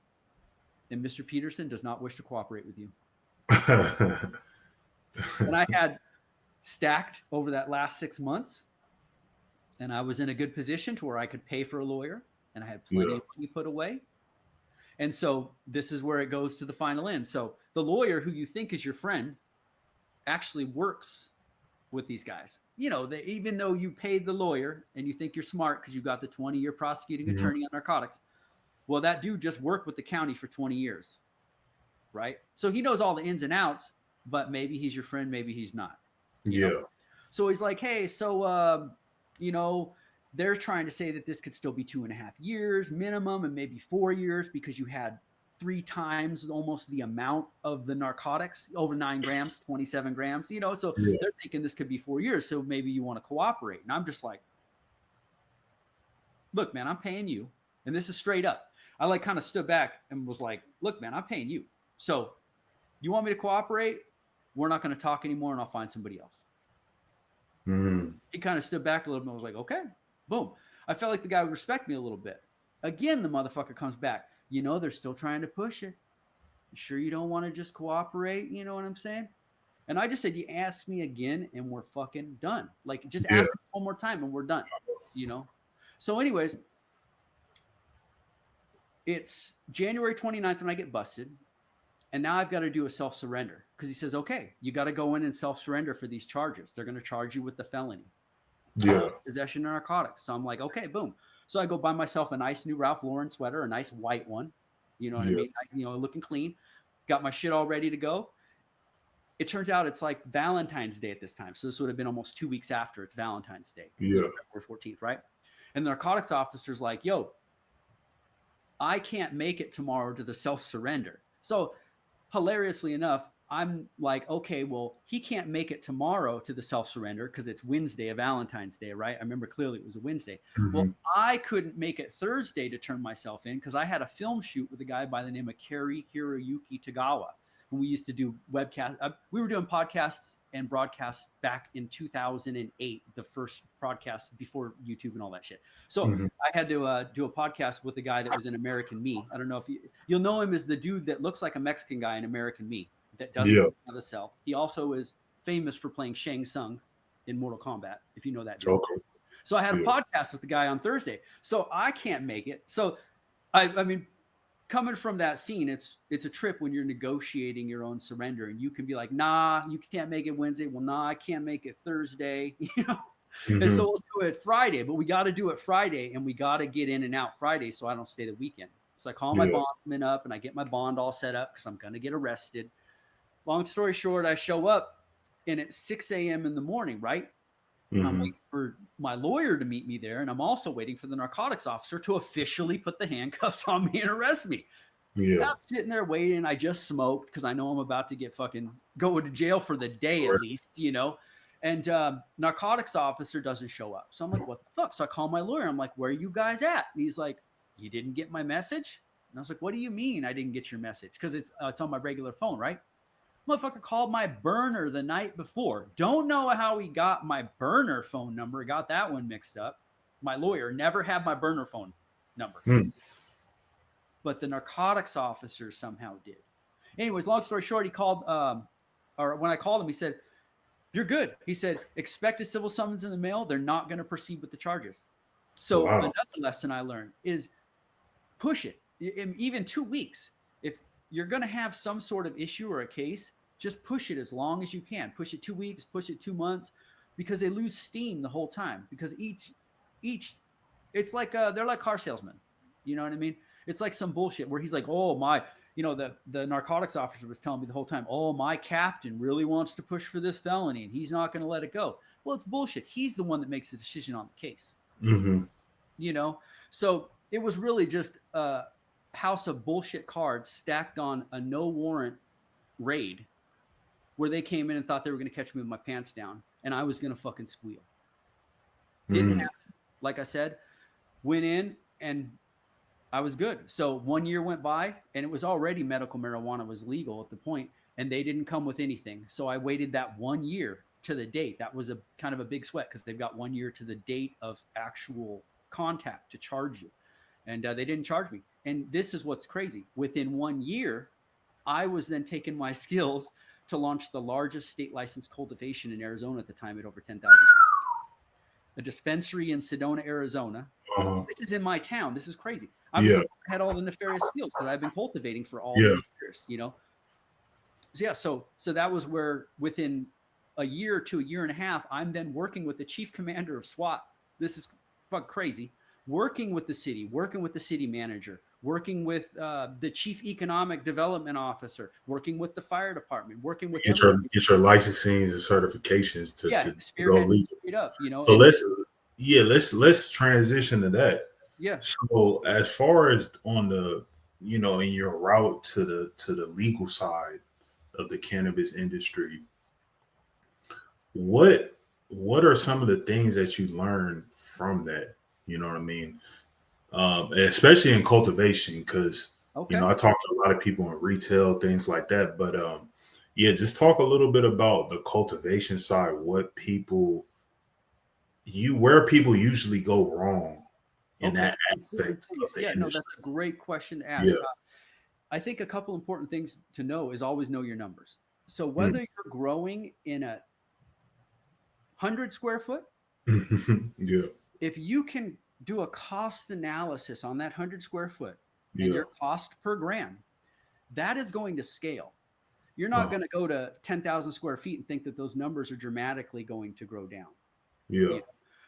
And Mr. Peterson does not wish to cooperate with you. And I had stacked over that last 6 months, and I was in a good position to where I could pay for a lawyer, and I had plenty of money put away. And so this is where it goes to the final end. So the lawyer who you think is your friend actually works with these guys. You know, even though you paid the lawyer and you think you're smart because you got the 20-year prosecuting attorney on narcotics, well, that dude just worked with the county for 20 years, right? So he knows all the ins and outs, but maybe he's your friend, maybe he's not. You know? So he's like, hey, so, you know, they're trying to say that this could still be 2.5 years minimum and maybe 4 years because you had 3 times almost the amount of the narcotics, over 9 grams, 27 grams, you know, so they're thinking this could be 4 years. So maybe you want to cooperate. And I'm just like, look, man, I'm paying you. And this is straight up. I like kind of stood back and was like, look, man, I'm paying you. So you want me to cooperate? We're not going to talk anymore and I'll find somebody else. He kind of stood back a little bit and was like, okay, boom. I felt like the guy would respect me a little bit. Again, the motherfucker comes back. You know, they're still trying to push it. You sure you don't want to just cooperate? You know what I'm saying? And I just said, you ask me again and we're fucking done. Like, just ask me one more time and we're done, you know? So anyways, it's January 29th when I get busted. And now I've got to do a self-surrender because he says, okay, you got to go in and self-surrender for these charges. They're going to charge you with the felony. Possession of narcotics. So I'm like, okay, boom. So I go buy myself a nice new Ralph Lauren sweater, a nice white one. You know what I mean? You know, looking clean. Got my shit all ready to go. It turns out it's like Valentine's Day at this time. So this would have been almost 2 weeks after it's Valentine's Day. February 14th, right? And the narcotics officer's like, yo, I can't make it tomorrow to the self-surrender. So hilariously enough, I'm like, okay, well, he can't make it tomorrow to the self-surrender because it's Wednesday, a Valentine's Day, right? I remember clearly it was a Wednesday. Well, I couldn't make it Thursday to turn myself in because I had a film shoot with a guy by the name of Kerry Hiroyuki Tagawa. When we used to do webcasts, we were doing podcasts and broadcasts back in 2008, the first broadcast before YouTube and all that shit. So I had to do a podcast with a guy that was in American Me. I don't know if you'll know him as the dude that looks like a Mexican guy in American Me that doesn't have a cell. He also is famous for playing Shang Tsung in Mortal Kombat, if you know that dude. So I had a podcast with the guy on Thursday. So I can't make it. So I mean, coming from that scene, it's a trip when you're negotiating your own surrender, and you can be like, nah, you can't make it Wednesday. Well, nah, I can't make it Thursday, you know? And so we'll do it Friday, but we got to do it Friday, and we got to get in and out Friday so I don't stay the weekend. So I call my bondsman up, and I get my bond all set up because I'm going to get arrested. Long story short, I show up, and it's 6 a.m. in the morning, right? I'm waiting for my lawyer to meet me there, and I'm also waiting for the narcotics officer to officially put the handcuffs on me and arrest me. I'm sitting there waiting. I just smoked because I know I'm about to get fucking go to jail for the day at least, you know. And narcotics officer doesn't show up. So I'm like, what the fuck? So I call my lawyer. I'm like, where are you guys at? And he's like, you didn't get my message? And I was like, what do you mean I didn't get your message? Because it's on my regular phone, right? Motherfucker called my burner the night before. Don't know how he got my burner phone number. Got that one mixed up. My lawyer never had my burner phone number. But the narcotics officer somehow did. Anyways, long story short, he called, or when I called him, he said, you're good. He said, expect a civil summons in the mail. They're not going to proceed with the charges. So another lesson I learned is push it. In even 2 weeks. If you're going to have some sort of issue or a case, just push it as long as you can. Push it 2 weeks, push it 2 months, because they lose steam the whole time. Because each, it's like they're like car salesmen. You know what I mean? It's like some bullshit where he's like, oh my, you know, the narcotics officer was telling me the whole time, oh, my captain really wants to push for this felony and he's not going to let it go. Well, it's bullshit. He's the one that makes the decision on the case. You know, so it was really just a house of bullshit cards stacked on a no warrant raid where they came in and thought they were going to catch me with my pants down and I was going to fucking squeal. Didn't happen. Like I said, went in and I was good. So 1 year went by and it was already medical marijuana was legal at the point, and they didn't come with anything. So I waited that 1 year to the date. That was a kind of a big sweat because they've got 1 year to the date of actual contact to charge you. And they didn't charge me. And this is what's crazy. Within 1 year, I was then taking my skills to launch the largest state licensed cultivation in Arizona at the time at over 10,000. A dispensary in Sedona, Arizona. This is in my town. This is crazy. I had all the nefarious skills because I've been cultivating for all these years, you know? So that was where within a year to a year and a half, I'm then working with the chief commander of SWAT. This is fucking crazy. Working with the city, working with the city manager, working with the chief economic development officer, working with the fire department, working with get your licensing and certifications to go legal. Up, you know. So let's transition to that. Yeah. So as far as on the, you know, in your route to the legal side of the cannabis industry, what are some of the things that you learned from that? You know what I mean? Especially in cultivation, because you know, I talk to a lot of people in retail, things like that. But just talk a little bit about the cultivation side, where people usually go wrong in that aspect. That's a great question to ask. I think a couple important things to know is always know your numbers. So whether you're growing in a 100 square foot, if you can do a cost analysis on that 100 square foot and your cost per gram, that is going to scale. You're not going to go to 10,000 square feet and think that those numbers are dramatically going to grow down. You know?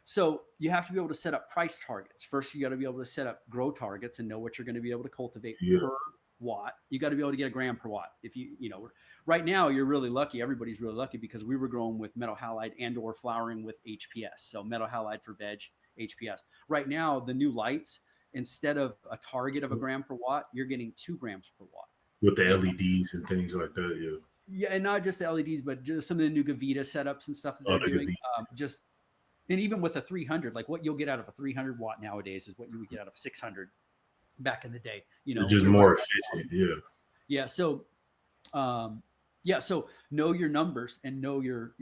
So you have to be able to set up price targets. First, you got to be able to set up grow targets and know what you're going to be able to cultivate per watt. You got to be able to get a gram per watt. If you know, right now you're really lucky. Everybody's really lucky because we were growing with metal halide and or flowering with HPS. So metal halide for veg, HPS. Right now, the new lights, instead of a target of a gram per watt, you're getting 2 grams per watt. With the LEDs and things like that, Yeah, and not just the LEDs, but just some of the new Gavita setups and stuff that they're doing. And even with a 300, like what you'll get out of a 300 watt nowadays is what you would get out of a 600 back in the day. You know, it's just more efficient. Yeah. So, so know your numbers and know your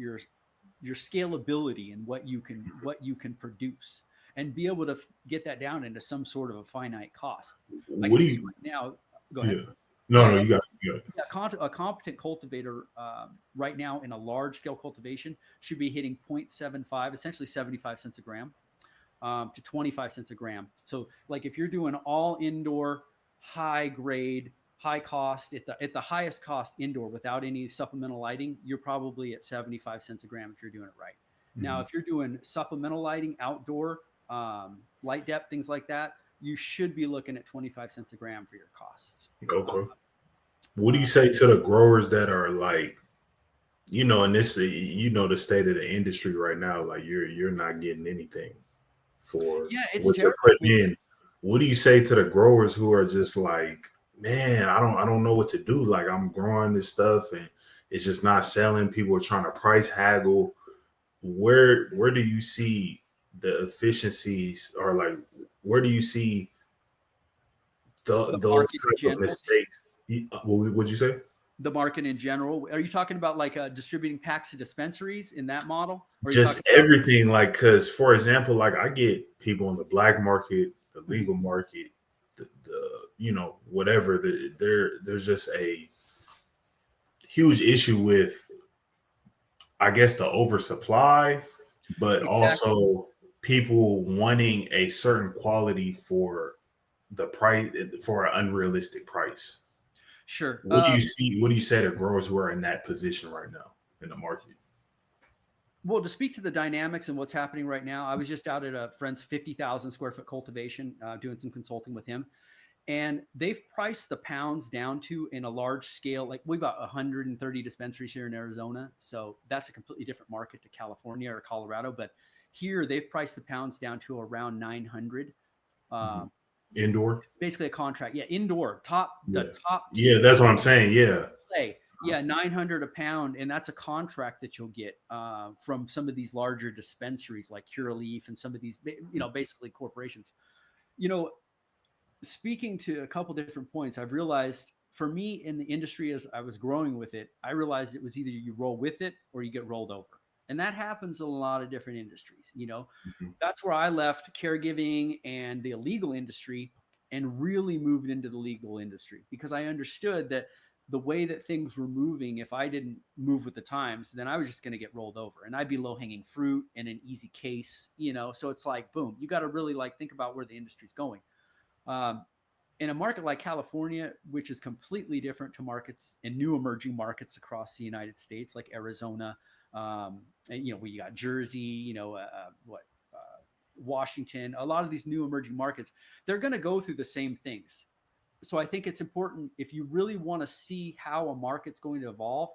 scalability and what you can produce, and be able to get that down into some sort of a finite cost. What do you right now? Go ahead. No, you got it. A competent cultivator right now in a large scale cultivation should be hitting 0.75, essentially 75 cents a gram to 25 cents a gram. So like if you're doing all indoor, high grade, high cost, at the highest cost indoor without any supplemental lighting, you're probably at 75 cents a gram if you're doing it right. Now, if you're doing supplemental lighting, outdoor, light depth, things like that, you should be looking at 25 cents a gram for your costs. Okay. What do you say to the growers that are like, you know, in this, you know, the state of the industry right now, like you're not getting anything for what you're putting in. What do you say to the growers who are just like, man, I don't know what to do. Like I'm growing this stuff and it's just not selling. People are trying to price haggle. where do you see the efficiencies, or like where do you see The those market in type of general, mistakes? What would you say? the market in general. Are you talking about like distributing packs to dispensaries in that model? Or are you talking Just about? everything, like, because for example, like I get people in the black market, the Mhm. legal market, the whatever. There's just a huge issue with, I guess, the oversupply, but Exactly. also people wanting a certain quality for the price, for an unrealistic price. Sure. What do you see? What do you say to growers who are in that position right now in the market? Well, to speak to the dynamics and what's happening right now, I was just out at a friend's 50,000 square foot cultivation, doing some consulting with him. And they've priced the pounds down to, in a large scale, like we've got 130 dispensaries here in Arizona. So that's a completely different market to California or Colorado. But here they've priced the pounds down to around 900. Mhm. Um, Indoor? Basically a contract. Yeah, indoor, the Yeah. top Yeah, tier that's what I'm saying. Yeah. play. Yeah, 900 a pound, and that's a contract that you'll get from some of these larger dispensaries like Curaleaf and some of these, basically corporations. You know, speaking to a couple different points, I've realized for me in the industry as I was growing with it, I realized it was either you roll with it or you get rolled over. And that happens in a lot of different industries. Mhm. That's where I left caregiving and the illegal industry and really moved into the legal industry because I understood that the way that things were moving, if I didn't move with the times, then I was just going to get rolled over and I'd be low hanging fruit and an easy case. So it's like, boom, you got to really like think about where the industry's going. Um, in a market like California, which is completely different to markets and new emerging markets across the United States, like Arizona, we got Jersey, Washington, a lot of these new emerging markets, they're going to go through the same things. So I think it's important if you really want to see how a market's going to evolve.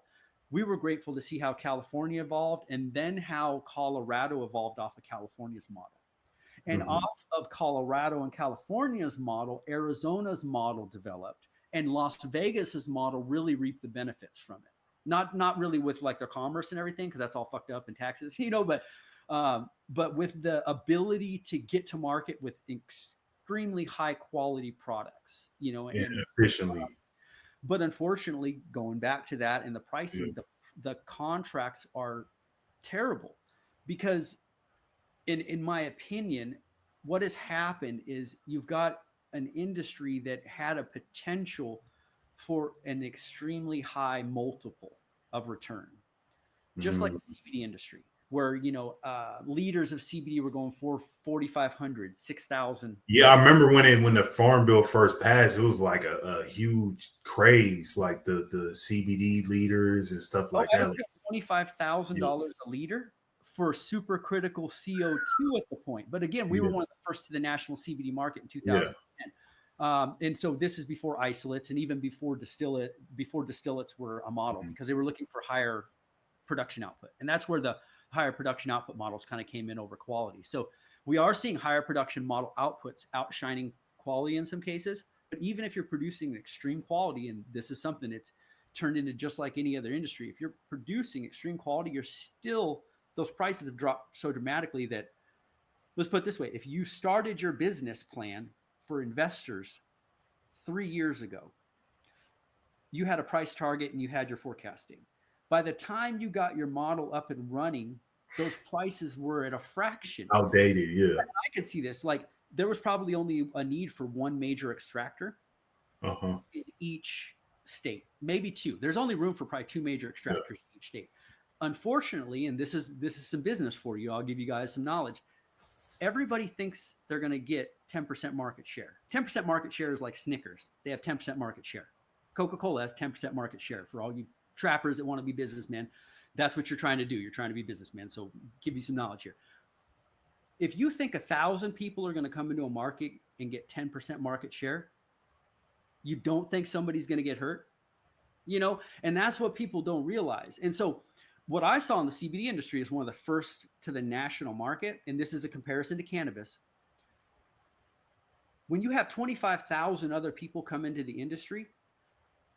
We were grateful to see how California evolved and then how Colorado evolved off of California's model. And Mhm. off of Colorado and California's model, Arizona's model developed, and Las Vegas's model really reaped the benefits from it. Not really with like their commerce and everything, because that's all fucked up in taxes, but with the ability to get to market with extremely high quality products, And and efficiently. but unfortunately, going back to that and the Yeah. pricing, the contracts are terrible because in my opinion, what has happened is you've got an industry that had a potential for an extremely high multiple of return, just like Mhm. the CBD industry, where leaders of CBD were going for 4,500, 6,000. Yeah, I remember when the farm bill first passed, it was like a huge craze, like the CBD leaders and stuff Oh, like I was that. Like, paying $25 thousand yeah, dollars a liter for supercritical CO2 at the point. But again, we were yeah, one of the first to the national CBD market in yeah. 2010. And so this is before isolates and even before distillates were a model Mhm. because they were looking for higher production output. And that's where the higher production output models kind of came in over quality. So we are seeing higher production model outputs outshining quality in some cases. But even if you're producing extreme quality, and this is something it's turned into just like any other industry, if you're producing extreme quality, you're still, those prices have dropped so dramatically that, let's put it this way, if you started your business plan for investors 3 years ago, you had a price target and you had your forecasting. By the time you got your model up and running, those prices were at a fraction. Outdated. Yeah. I could see this. Like there was probably only a need for one major extractor Uh huh. in each state, maybe two. There's only room for probably two major Yeah. extractors in each state. Unfortunately, and this is some business for you, I'll give you guys some knowledge. Everybody thinks they're going to get 10% market share. 10% market share is like Snickers. They have 10% market share. Coca-Cola has 10% market share for all you trappers that want to be businessmen. That's what you're trying to do. You're trying to be businessmen. So give you some knowledge here. If you think 1,000 people are going to come into a market and get 10% market share, you don't think somebody's going to get hurt, and that's what people don't realize. And so what I saw in the CBD industry is one of the first to the national market, and this is a comparison to cannabis. When you have 25,000 other people come into the industry,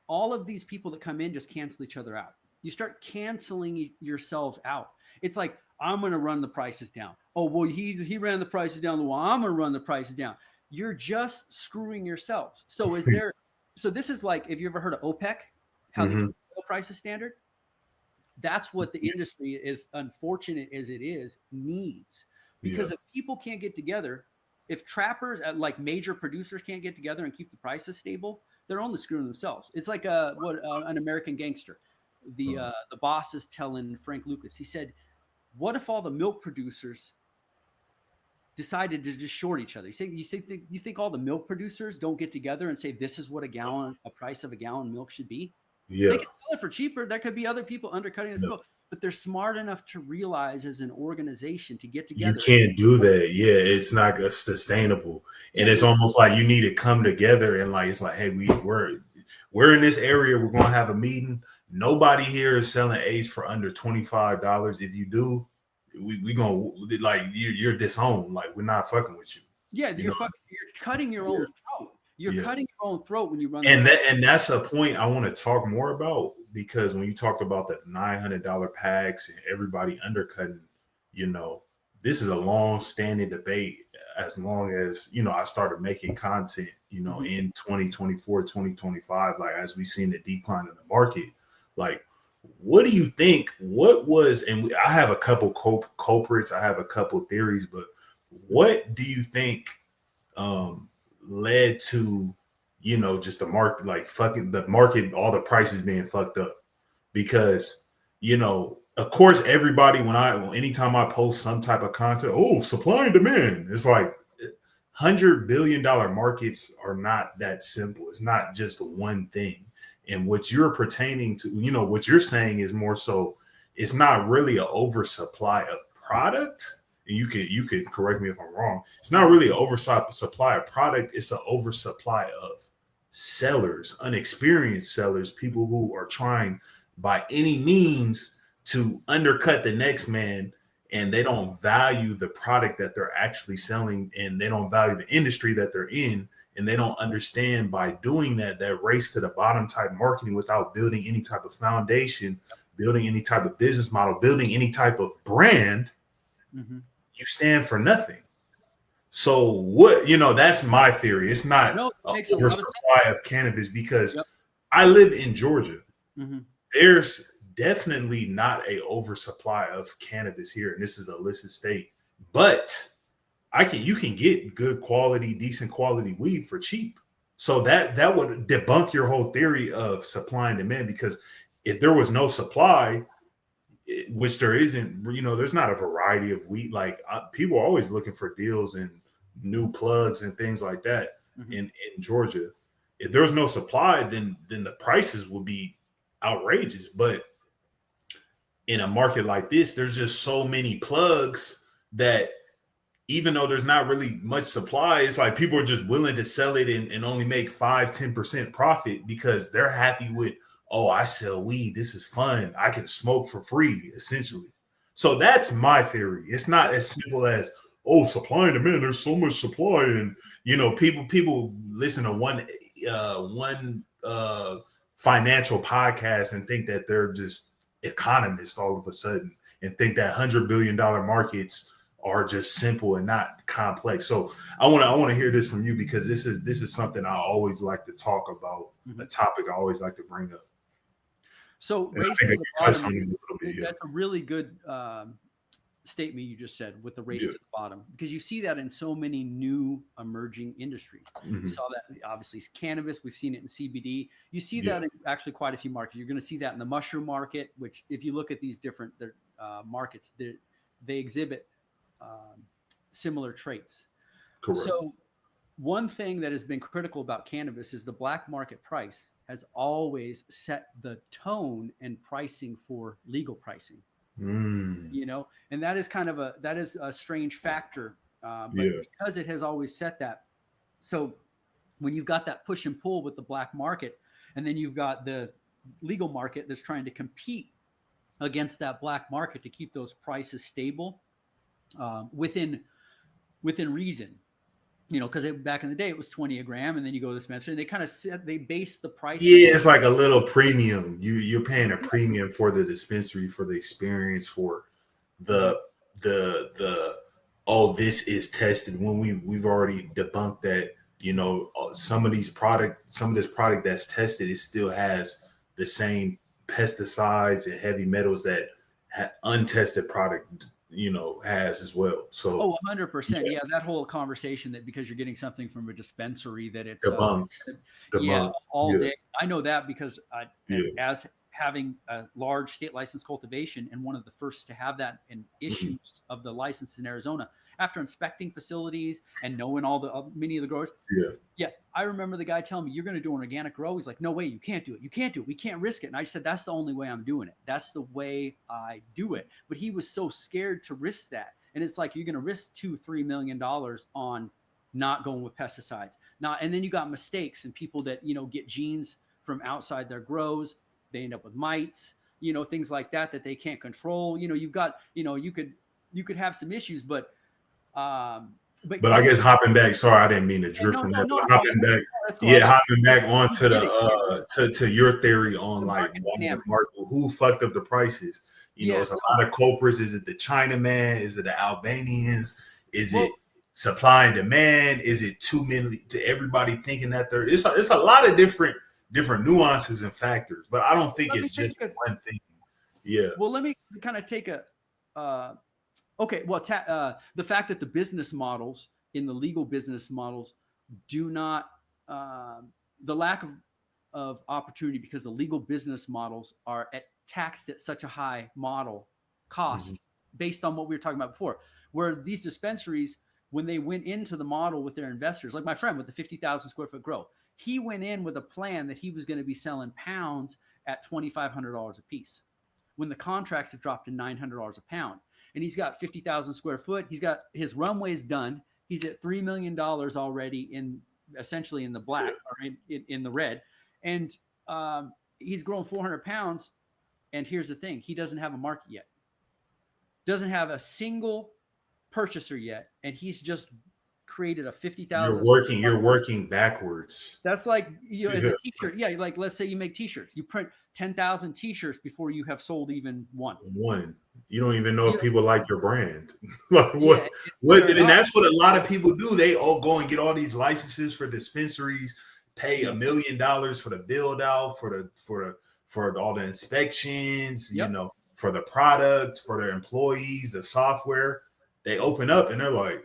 all of these people that come in just cancel each other out. You start canceling yourselves out. It's like I'm going to run the prices down. Oh, well, he ran the prices down. Well, I'm going to run the prices down. You're just screwing yourselves. So so this is like, have you ever heard of OPEC, how the oil price is standard? That's what the industry, is unfortunate as it is, needs. Because if people can't get together, if trappers like major producers can't get together and keep the prices stable, they're only screwing themselves. It's like an American Gangster. The boss is telling Frank Lucas, he said, what if all the milk producers decided to just short each other? You think all the milk producers don't get together and say, this is what a price of a gallon of milk should be? Yeah. They can sell it for cheaper. There could be other people undercutting the milk, but they're smart enough to realize as an organization to get together. You can't do that. Yeah, it's not sustainable. And it's almost like you need to come together and like, it's like, hey, we're in this area. We're going to have a meeting. Nobody here is selling Ace for under $25. If you do, we gonna, like, you're disowned. Like, we're not fucking with you. Yeah, you're cutting your own throat. You're cutting your own throat when you run. And that's a point I want to talk more about, because when you talked about the $900 packs and everybody undercutting, this is a long-standing debate. As long as I started making content, in 2024, 2025, like as we seen the decline in the market. Like, what do you think? What was, and I have a couple culprits, I have a couple theories, but what do you think led to, just the market, like fucking the market, all the prices being fucked up? Because, of course, everybody, anytime I post some type of content, supply and demand, it's like $100 billion markets are not that simple. It's not just one thing. And what you're pertaining to, what you're saying is more so, it's not really an oversupply of product. And you can correct me if I'm wrong. It's not really an oversupply of product. It's an oversupply of sellers, unexperienced sellers, people who are trying by any means to undercut the next man, and they don't value the product that they're actually selling, and they don't value the industry that they're in. And they don't understand, by doing that race to the bottom type marketing without building any type of foundation, building any type of business model, building any type of brand, you stand for nothing. So that's my theory. It's not an oversupply of cannabis, because I live in Georgia. There's definitely not an oversupply of cannabis here, and this is a illicit state. But you can get good quality, decent quality weed for cheap. So that would debunk your whole theory of supply and demand, because if there was no supply, which there isn't, there's not a variety of weed. Like, people are always looking for deals and new plugs and things like that in Georgia. If there was no supply, then the prices would be outrageous. But in a market like this, there's just so many plugs that even though there's not really much supply, it's like people are just willing to sell it and only make 5-10% profit, because they're happy with, I sell weed, this is fun, I can smoke for free, essentially. So that's my theory. It's not as simple as, supply and demand, there's so much supply, and people listen to one financial podcast and think that they're just economists all of a sudden, and think that $100 billion markets are just simple and not complex. So I want to hear this from you, because this is something I always like to talk about, a topic I always like to bring up. So race to the bottom, that's a really good statement you just said, with the race to the bottom, because you see that in so many new emerging industries. We saw that obviously cannabis, we've seen it in CBD. You see that in actually quite a few markets. You're going to see that in the mushroom market, which, if you look at these different markets, they exhibit similar traits. Correct. So one thing that has been critical about cannabis is the black market price has always set the tone and pricing for legal pricing. And that is a strange factor, but because it has always set that. So when you've got that push and pull with the black market, and then you've got the legal market that's trying to compete against that black market to keep those prices stable, within reason, because back in the day it was 20 a gram, and then you go to the dispensary and they base the price. Yeah, it's like a little premium. You're paying a premium for the dispensary, for the experience, for the the oh, this is tested, when we've already debunked that, some of this product that's tested, it still has the same pesticides and heavy metals that untested product has as well. So Oh, 100%. yeah, Yeah, that whole conversation that because you're getting something from a dispensary that it's debunked, yeah, debunked. all Yeah, day. I know that because yeah. as having a large state license cultivation and one of the first to have that in Mhm. issues of the license in Arizona, after inspecting facilities and knowing all the many of the growers, Yeah. yeah, I remember the guy telling me, "You're going to do an organic grow." He's like, "No way, you can't do it. You can't do it. We can't risk it." And I said, "That's the only way I'm doing it. That's the way I do it." But he was so scared to risk that, and it's like you're going to risk $2-3 million on not going with pesticides. Not, and then you got mistakes and people that get genes from outside their grows. They end up with mites, things like that that they can't control. You've got, you could have some issues, but But I getting guess hopping back, sorry, I didn't mean to yeah, drift no, from no, that, no, but no, hopping back, that's cool. I yeah, got hopping back you onto get it. Yeah, to your theory on the like market why the dynamics. market, who fucked up the prices. Yeah. It's a So, lot of culprits. Is it the Chinaman? Is it the Albanians? Is it well, supply and demand? Is it too many to everybody thinking that there? It's a lot of different nuances and factors, but I don't think let me it's take just a. one thing. Yeah. Well, let me kind of take a. Okay. Well, the fact that the business models in the legal business models do not the lack of opportunity because the legal business models are taxed at such a high model Mhm. cost based on what we were talking about before, where these dispensaries, when they went into the model with their investors, like my friend with the 50,000 square foot grow, he went in with a plan that he was going to be selling pounds at $2,500 a piece when the contracts have dropped to $900 a pound. And he's got 50,000 square foot. He's got his runways done. He's at $3 million already in essentially in the Yeah. black or in the red. And he's grown 400 pounds. And here's the thing, he doesn't have a market yet, doesn't have a single purchaser yet. And he's just created a 50,000. You're working backwards. That's like, as Yeah. a t-shirt. Yeah. Like, let's say you make t-shirts, you print 10,000 t-shirts before you have sold even one. One, you don't even know if You, people like your brand. Like yeah. what, Whether or and not, that's what a lot of people do. They all go and get all these licenses for dispensaries, pay yep. $1 million for the build out, for all the inspections, Yep. for the product, for their employees, the software. They open up and they're like,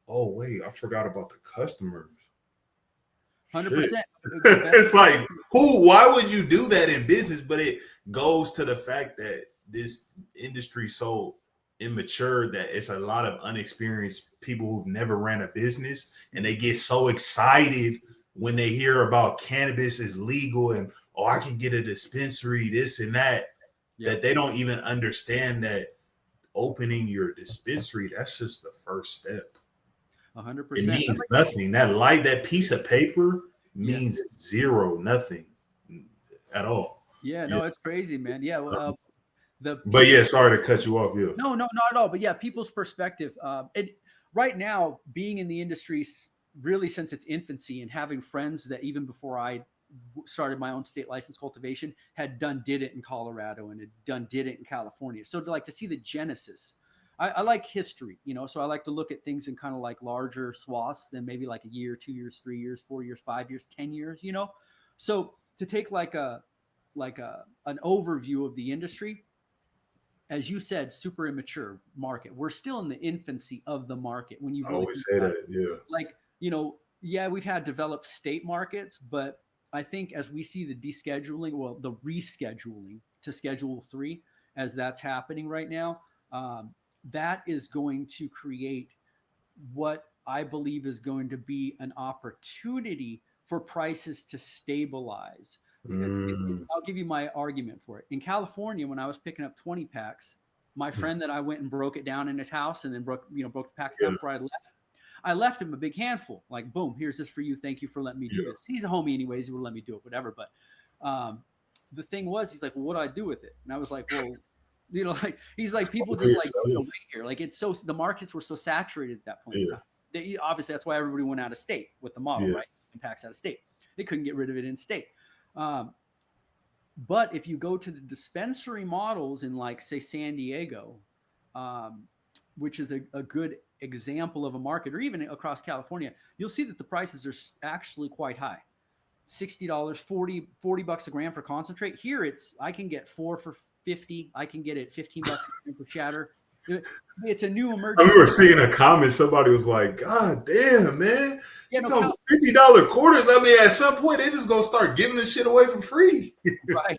oh wait, I forgot about the customers. Shit. 100%. The best. It's like, why would you do that in business? But it goes to the fact that this industry so immature that it's a lot of unexperienced people who've never ran a business, and they get so excited when they hear about cannabis is legal and oh, I can get a dispensary, this and that, Yep. that they don't even understand that opening your dispensary, that's just the first step. It 100%. means nothing. That piece of paper Yeah. means zero, nothing at all. Yeah. Yeah. No, it's crazy, man. Yeah. The But people. yeah, sorry to cut you off. Yeah. No, no, not at all. But yeah, people's perspective. Right now, being in the industry really since its infancy and having friends that even before I started my own state license cultivation had did it in Colorado and had did it in California. So to see the genesis, I like history, so I like to look at things in kind of like larger swaths than maybe like a year, 2 years, 3 years, 4 years, 5 years, 10 years. So to take an overview of the industry, as you said, super immature market. We're still in the infancy of the market when you I really always think say about it. that. Yeah. Like, yeah, we've had developed state markets, but I think as we see the descheduling, well, the rescheduling to Schedule 3, as that's happening right now, that is going to create what I believe is going to be an opportunity for prices to stabilize. Mm, I'll give you my argument for it. In California, when I was picking up 20 packs, my friend that I went and broke it down in his house and then broke the packs down yeah. before I left him a big handful. Like, boom, here's this for you. Thank you for letting me do Yeah. this. He's a homie anyways. He would let me do it, whatever. But the thing was, he's like, well, what do I do with it? And I was like, well, like he's like, people just like going away here. Like the markets were so saturated at that point in Yeah. time. Obviously, that's why everybody went out of state with the model, Yeah. right? Packs out of state. They couldn't get rid of it in state. But if you go to the dispensary models in, like, say, San Diego, um, which is a good example of a market, or even across California, you'll see that the prices are actually quite high. $60, 40 bucks a gram for concentrate. Here I can get 4 for 50. I can get it 15 bucks for shatter. It's a new I emerging. remember seeing a comment. Somebody was like, "God damn, man! Yeah, You no, talking $50 quarters? I mean, at some point, they just gonna start giving this shit away for free." right.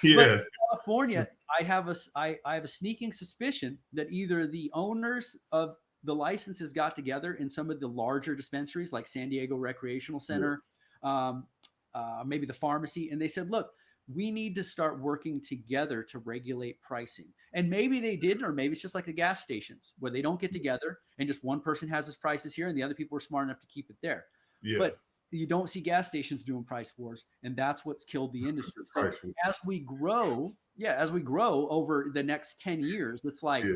Yeah, But in California, I have a sneaking suspicion that either the owners of the licenses got together in some of the larger dispensaries like San Diego Recreational Center, um, maybe the pharmacy, and they said, "Look, we need to start working together to regulate pricing." And maybe they did, or maybe it's just like the gas stations where they don't get together and just one person has his prices here and the other people are smart enough to keep it there. yeah. But you don't see gas stations doing price wars, and that's what's killed the industry. So Price. as we grow, as we grow over the next 10 years, it's like Yeah,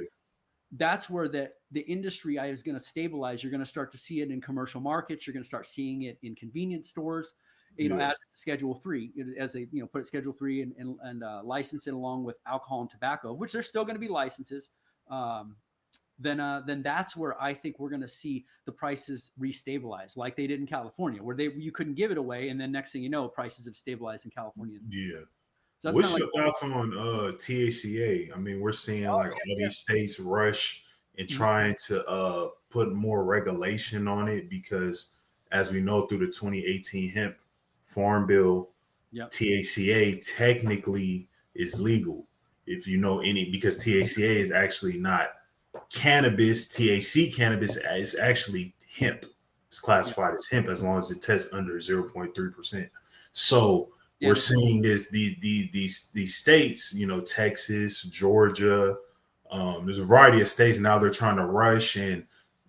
that's where the industry is going to stabilize. You're going to start to see it in commercial markets. You're going to start seeing it in convenience stores. yeah, As Schedule 3, as they put it Schedule 3 and license it along with alcohol and tobacco, which there's still going to be licenses. Then that's where I think we're going to see the prices restabilize, like they did in California, where you couldn't give it away, and then next thing you know, prices have stabilized in California. yeah. So that's kind What's of like your thoughts on THCA? I mean, we're seeing like all yeah. these states rush and Mhm. trying to put more regulation on it because, as we know, through the 2018 hemp farm bill, Yep. THCA technically is legal. If you know any, because THCA is actually not cannabis. THC cannabis is actually hemp. It's Yep. classified as hemp as long as it tests under 0.3%. So we're And it's seeing these states, Texas, Georgia. There's a variety of states now. They're trying to rush and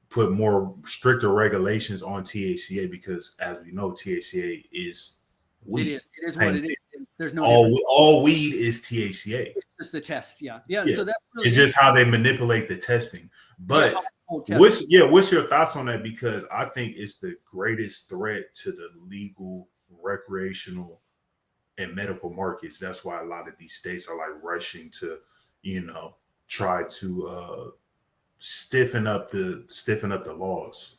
put more stricter regulations on THCA because, as we know, THCA is weed. it is what it is. There's no All difference. all weed is THCA. It's just the test. Yeah. Yeah, So that's really it's just how they manipulate the testing. yeah. But Test. what's your thoughts on that? Because I think it's the greatest threat to the legal, recreational, and medical markets. That's why a lot of these states are like rushing to, try to stiffen up the laws.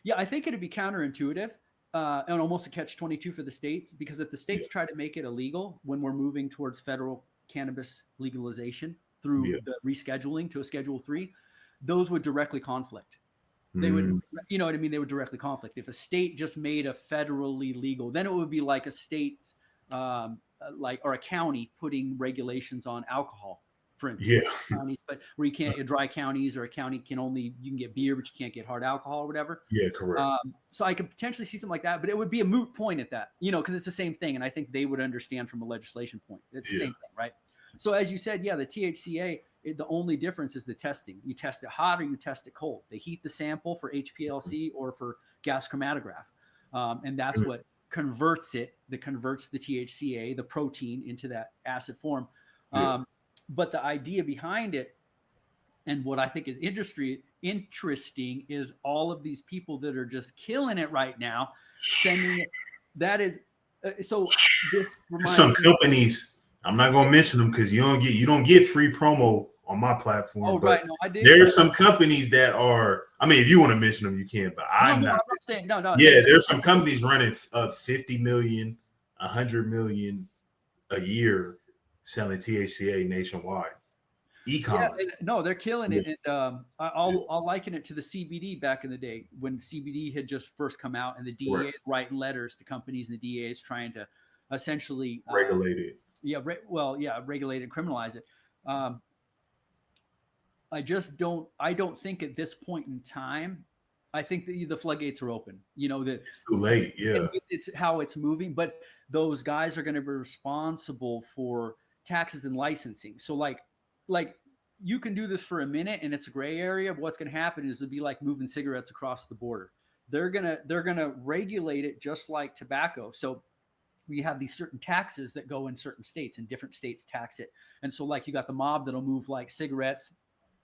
Yeah, I think it'd be counterintuitive and almost a catch-22 for the states, because if the Yeah, states try to make it illegal when we're moving towards federal cannabis legalization through yeah. the rescheduling to a Schedule 3, those would directly conflict. They would, Mm, you know what I mean? They would directly conflict. If a state just made a federally legal, then it would be like a state, or a county putting regulations on alcohol, for instance, yeah, like counties, but where you can't, dry counties, or a county you can get beer, but you can't get hard alcohol or whatever. yeah, correct. So I could potentially see something like that, but it would be a moot point at that, because it's the same thing. And I think they would understand from a legislation point. It's the Yeah, same thing, right? So as you said, yeah, the THCA, the only difference is the testing. You test it hot or you test it cold. They heat the sample for HPLC or for gas chromatograph. And that's mm, what converts the THCA, the protein, into that acid form. yeah. But the idea behind it, and what I think is interesting, is all of these people that are just killing it right now, sending it. That is so. This Some reminds me. companies, I'm not gonna mention them because you don't get free promo on my platform, Oh, but right. No, I did. there's some companies that are. I mean, if you want to mention them, you can, but No, I'm no, I'm not. not saying no, no. Yeah, there's some companies running 50 million, 100 million a year selling THCA nationwide, Yeah, e-commerce. no, they're killing Yeah, it. And yeah, I'll liken it to the CBD back in the day when CBD had just first come out, and the DEA correct. is writing letters to companies, and the DEA is trying to essentially, Regulated. regulate and criminalize it. Um, I don't think at this point in time, I think the floodgates are open. That It's too late. and Yeah, it's how it's moving, but those guys are going to be responsible for taxes and licensing. So like you can do this for a minute and it's a gray area, but what's going to happen is it'll be like moving cigarettes across the border. They're going to regulate it just like tobacco. So we have these certain taxes that go in certain states, and different states tax it. And so like you got the mob that'll move like cigarettes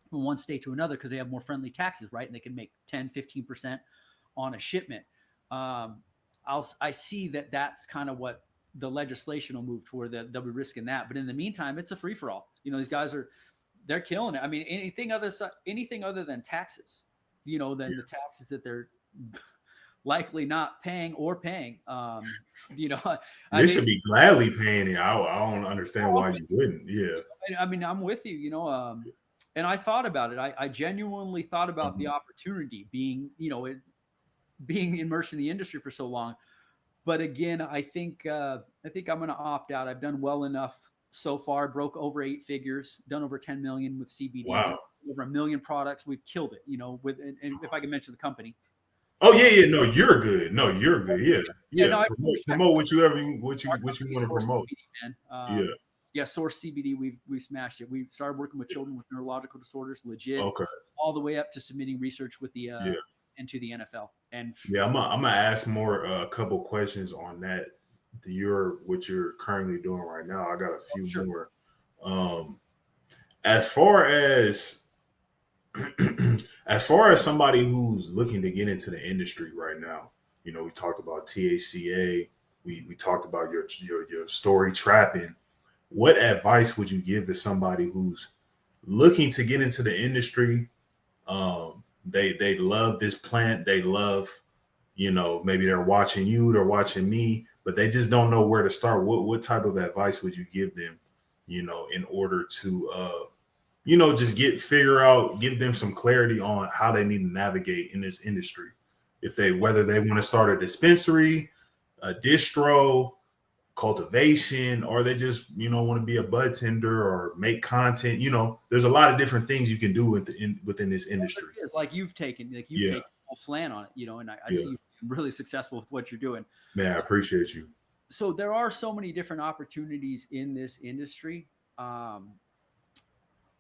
from one state to another because they have more friendly taxes, right? And they can make 10-15% on a shipment. um, I see that that's kind of what the legislation will move toward, that they'll be risking that. But in the meantime, it's a free for all. These guys are they're killing it. I mean, anything other than taxes, than the taxes that they're likely not paying or paying. I They mean, should be gladly paying it. I don't understand I'm why with you wouldn't. Yeah. you. I mean, I'm with you. And I thought about it. I genuinely thought about the Mhm. opportunity being immersed in the industry for so long. But again, I think I'm going to opt out. I've done well enough so far. Broke over 8 figures, done over 10 million with CBD, Wow. over a million products. We've killed it. And if I can mention the company. Oh yeah, Uh, yeah. No, you're good. No, you're good. Yeah, yeah, yeah. no, I Promote, respect promote what you ever our what you company, want to Source promote. CBD, man. Yeah. Yeah, Source CBD. We've smashed it. We started working with children with neurological disorders, legit, Okay. all the way up to submitting research with the Yeah. into the NFL. And Yeah. I'm gonna ask more a couple questions on that. What you're currently doing right now. I got a few sure, more. Um, as far as as far as somebody who's looking to get into the industry right now, we talked about THCA. We talked about your story trapping. What advice would you give to somebody who's looking to get into the industry? They love this plant. They love, maybe they're watching you, they're watching me, but they just don't know where to start. What type of advice would you give them, in order to just give them some clarity on how they need to navigate in this industry. If they whether they want to start a dispensary, a distro, cultivation, or they just want to be a bud tender or make content. There's a lot of different things you can do within this industry. it's like you've Yeah, taken full slant on it, and I see yeah, you really successful with what you're doing. man, I appreciate you. So there are so many different opportunities in this industry. Um,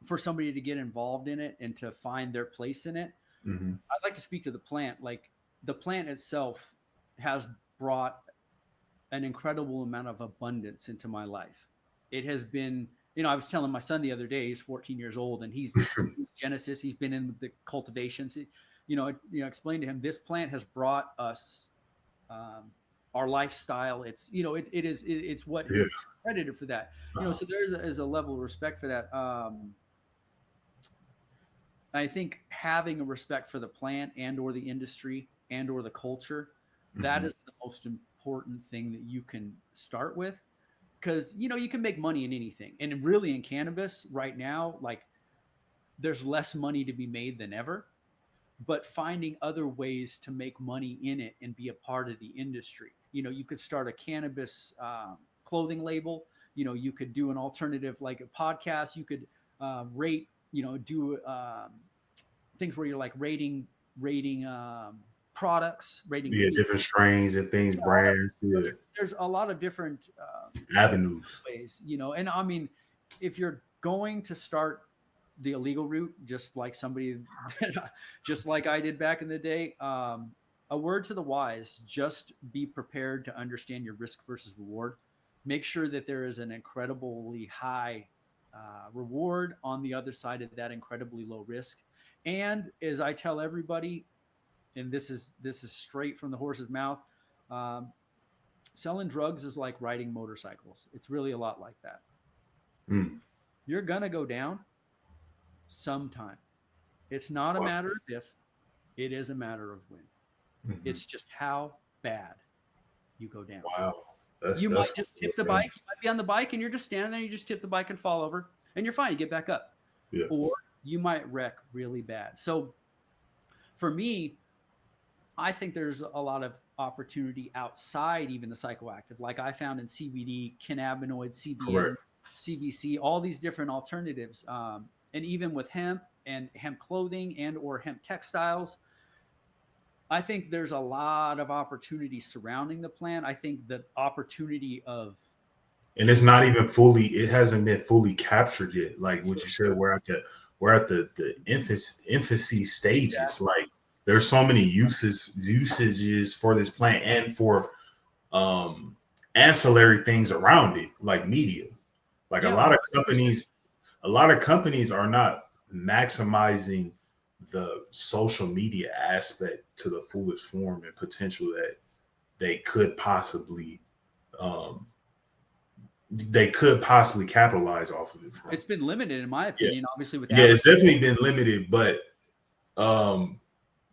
for somebody to get involved in it and to find their place in it. Hmm. I'd like to speak to the plant. Like the plant itself has brought an incredible amount of abundance into my life. It has been, I was telling my son the other day, he's 14 years old and he's Genesis. He's been in the cultivations. Explain to him this plant has brought us um, our lifestyle. It's what Yeah. it's credited for that. Uh-huh. So there's a level of respect for that. I think having a respect for the plant and or the industry and or the culture, that Hmm. is the most important thing that you can start with because you can make money in anything. And really in cannabis right now, like there's less money to be made than ever, but finding other ways to make money in it and be a part of the industry. You could start a cannabis clothing label. You could do an alternative like a podcast. You could rate, do things where you're like rating products, rating Yeah, different strains and things, brands. Yeah, there's a lot of different avenues. ways, and I mean, if you're going to start the illegal route, just like somebody, just like I did back in the day, a word to the wise: just be prepared to understand your risk versus reward. Make sure that there is an incredibly high reward on the other side of that incredibly low risk. And as I tell everybody, and this is straight from the horse's mouth, um, selling drugs is like riding motorcycles. It's really a lot like that. Mm. You're gonna go down sometime. It's not a Wow. matter of if, it is a matter of when. Mhm. It's just how bad you go down. Wow. That's You might that's just tip the bike. You might be on the bike and you're just standing there. You just tip the bike and fall over, and you're fine. You get back up. yeah. Or you might wreck really bad. So for me, I think there's a lot of opportunity outside even the psychoactive, like I found in CBD, cannabinoid, CBN, Correct. CBC, all these different alternatives, and even with hemp and hemp clothing and or hemp textiles. I think there's a lot of opportunity surrounding the plant. I think the opportunity of And it's not even fully. It hasn't been fully captured yet. Like what for you said, sure, we're at the infancy stages. exactly, Like there's so many usages for this plant and for um ancillary things around it, like media. Like yeah, 100%. a lot of companies are not maximizing the social media aspect to the fullest form and potential that they could possibly um they could possibly capitalize off of it from. It's been limited, in my Yeah. opinion, obviously with Yeah, it's definitely been limited, but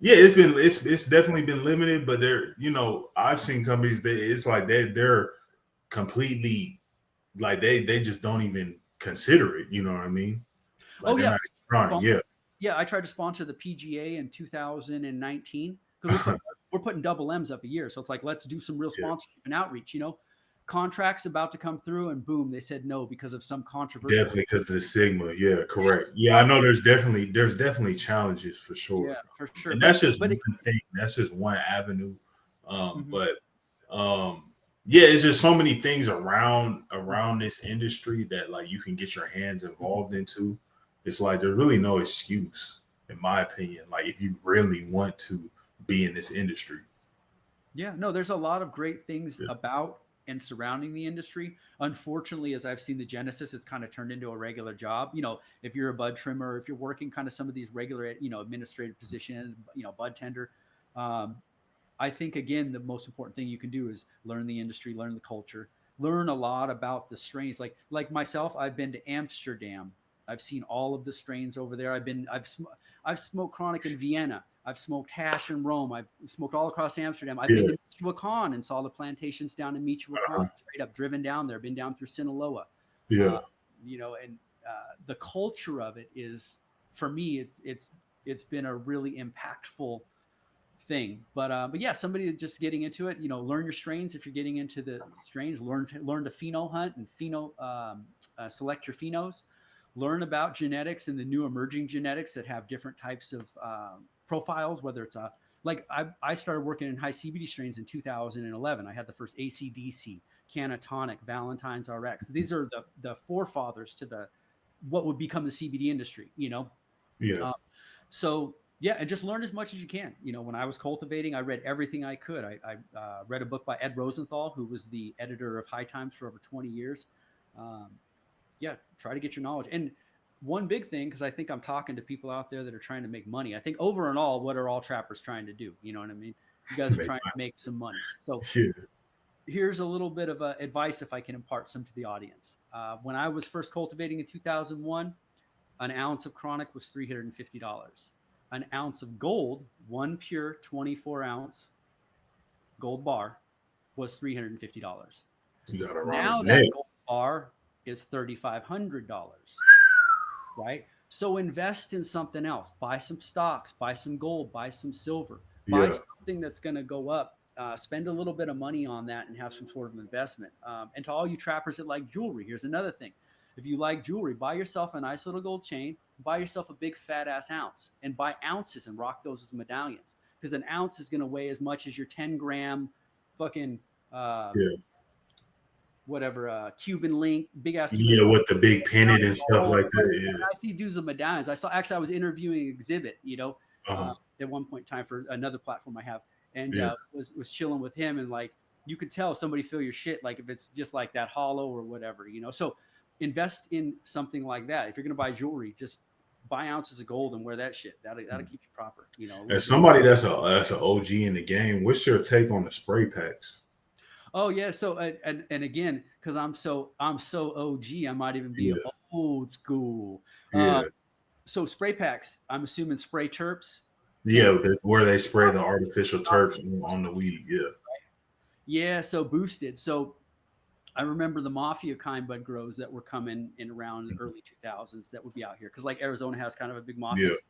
yeah, it's definitely been limited, but they're, you know, I've seen companies that it's like they're completely like they just don't even consider it, you know what I mean? Like Oh they're yeah, not trying, yeah. yeah. I tried to sponsor the PGA in 2019 because we're putting double M's up a year, so it's like let's do some real Yeah. sponsorship and outreach. You know, contracts about to come through, and boom, they said no because of some controversial. Definitely because of the stigma. Yeah, correct. Yeah, I know there's definitely challenges for Yeah, sure. for sure. And that's just But one thing. That's just one avenue. mhm. But yeah, it's just so many things around this industry that like you can get your hands involved into. It's like there's really no excuse, in my opinion. Like if you really want to be in this industry. Yeah, no, there's a lot of great things Yeah. about and surrounding the industry. Unfortunately, as I've seen the genesis, it's kind of turned into a regular job. You know, if you're a bud trimmer, if you're working kind of some of these regular, you know, administrative positions, you know, bud tender, um, I think again the most important thing you can do is learn the industry, learn the culture, learn a lot about the strains. Like myself, I've been to Amsterdam. I've seen all of the strains over there. I've smoked chronic in Vienna. I've smoked hash in Rome. I've smoked all across Amsterdam. I've been Yeah. to Michoacan and saw the plantations down in Michoacan. Uh-huh. Straight up driven down there. Been down through Sinaloa. Uh, Yeah. you know, and the culture of it is for me. It's been a really impactful thing. But yeah, somebody just getting into it, you know, learn your strains. If you're getting into the strains, learn to pheno hunt and select your phenos. Learn about genetics and the new emerging genetics that have different types of profiles. Whether it's I started working in high CBD strains in 2011. I had the first ACDC, Canatonic, Valentine's RX. These are the forefathers to the what would become the CBD industry. You know, Yeah. uh, so yeah, and just learn as much as you can. You know, when I was cultivating, I read everything I could. I read a book by Ed Rosenthal, who was the editor of High Times for over 20 years. Um, yeah, try to get your knowledge. And one big thing, because I think I'm talking to people out there that are trying to make money. I think over and all, what are all trappers trying to do? You know what I mean? You guys are trying to make some money. So Yeah. here's a little bit of advice if I can impart some to the audience. When I was first cultivating in 2001, an ounce of chronic was $350. An ounce of gold, one pure 24-ounce gold bar, was $350. You got around his Now neck. that gold bar is $3,500, right? So invest in something else. Buy some stocks, buy some gold, buy some silver, buy Yeah. something that's going to go up. Spend a little bit of money on that and have some sort of investment. And to all you trappers that like jewelry, here's another thing. If you like jewelry, buy yourself a nice little gold chain, buy yourself a big fat ass ounce, and buy ounces and rock those as medallions. Because an ounce is going to weigh as much as your 10-gram fucking Yeah. whatever Cuban link, big ass Cuban Yeah, link. with the big pennant and stuff Oh, like right. that. And I see dudes with medallions. I was interviewing Exhibit, you know, Yeah. Uh-huh. at one point in time for another platform I have, and Yeah. was chilling with him, and like you could tell somebody feel your shit, like if it's just like that hollow or whatever, you know. So invest in something like that. If you're gonna buy jewelry, just buy ounces of gold and wear that shit. That'll keep you proper, you know. A little As bit. somebody that's an OG in the game, what's your take on the spray packs? Oh yeah. So and again, because I'm so OG, I might even be Yeah. old school. Uh, Yeah. so spray packs, I'm assuming spray terps Yeah, and where they spray the artificial turps on the weed. Yeah. yeah, so boosted. So I remember the Mafia kind bud grows that were coming in around the early 2000s that would be out here because like Arizona has kind of a big Mafia Yeah. scene.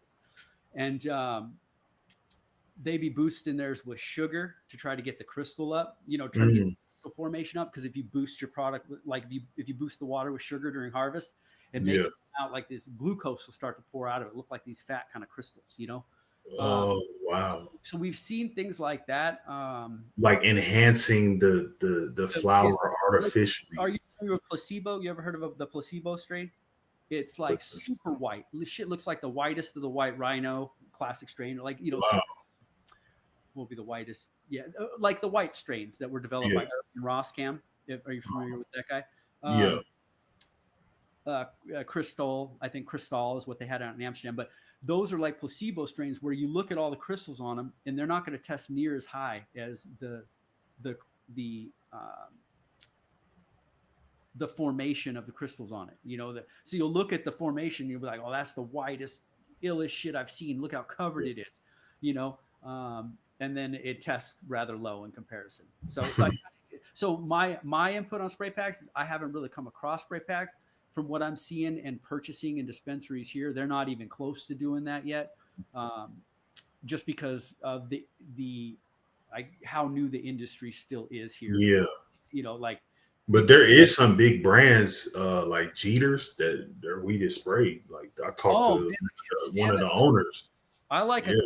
And they be boosting theirs with sugar to try to get the crystal up, you know, try to get Mm, the crystal formation up. Because if you boost your product, like if you boost the water with sugar during harvest, it makes yeah. it out like this glucose will start to pour out of it. Look like these fat kind of crystals, you know. Oh wow. So we've seen things like that. Like enhancing the It's flower like, are artificially. you familiar with placebo? You ever heard of the placebo strain? It's like super white. This shit looks like the whitest of the white rhino classic strain. Like, you know, Wow. will be the whitest. Yeah, like the white strains that were developed by Yeah. Irvin Roskam. Are you familiar with that guy? Yeah. Um, Crystal, I think Cristal is what they had out in Amsterdam. But those are like placebo strains where you look at all the crystals on them, and they're not going to test near as high as the the the formation of the crystals on it. So you'll look at the formation, you'll be like, oh, that's the whitest, illest shit I've seen. Look how covered it is, you know. And then it tests rather low in comparison. So my input on spray packs is I haven't really come across spray packs. From what I'm seeing and purchasing in dispensaries here, they're not even close to doing that yet, just because of how new the industry still is here. Yeah. Like. But there is some big brands like Jeter's that their weed is sprayed. Like I talked to one of the owners. I like it.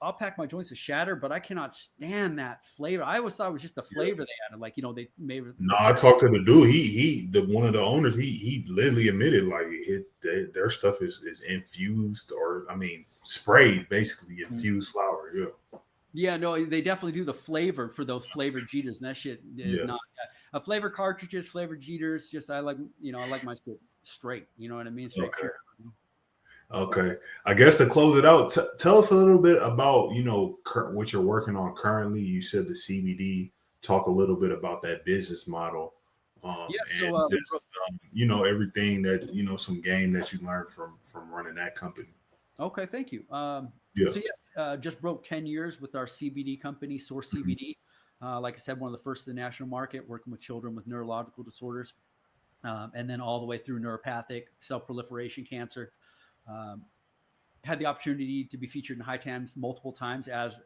I'll pack my joints to shatter, but I cannot stand that flavor. I always thought it was just the flavor they added. Like, they made. No, I talked to the dude. One of the owners. He literally admitted like their stuff is infused, or I mean sprayed, basically infused flower. Yeah. Yeah, no, they definitely do the flavor for those flavored Jeters, and that shit is not. A flavor cartridges, flavored Jeters. Just I like my shit straight. You know what I mean? Straight. Okay. Okay. I guess to close it out, tell us a little bit about, what you're working on currently. You said the CBD. Talk a little bit about that business model. Everything that, some game that you learned from running that company. Okay. Thank you. Just broke 10 years with our CBD company, Source CBD. Like I said, one of the first in the national market, working with children with neurological disorders, and then all the way through neuropathic, cell proliferation cancer. Had the opportunity to be featured in High Times multiple times as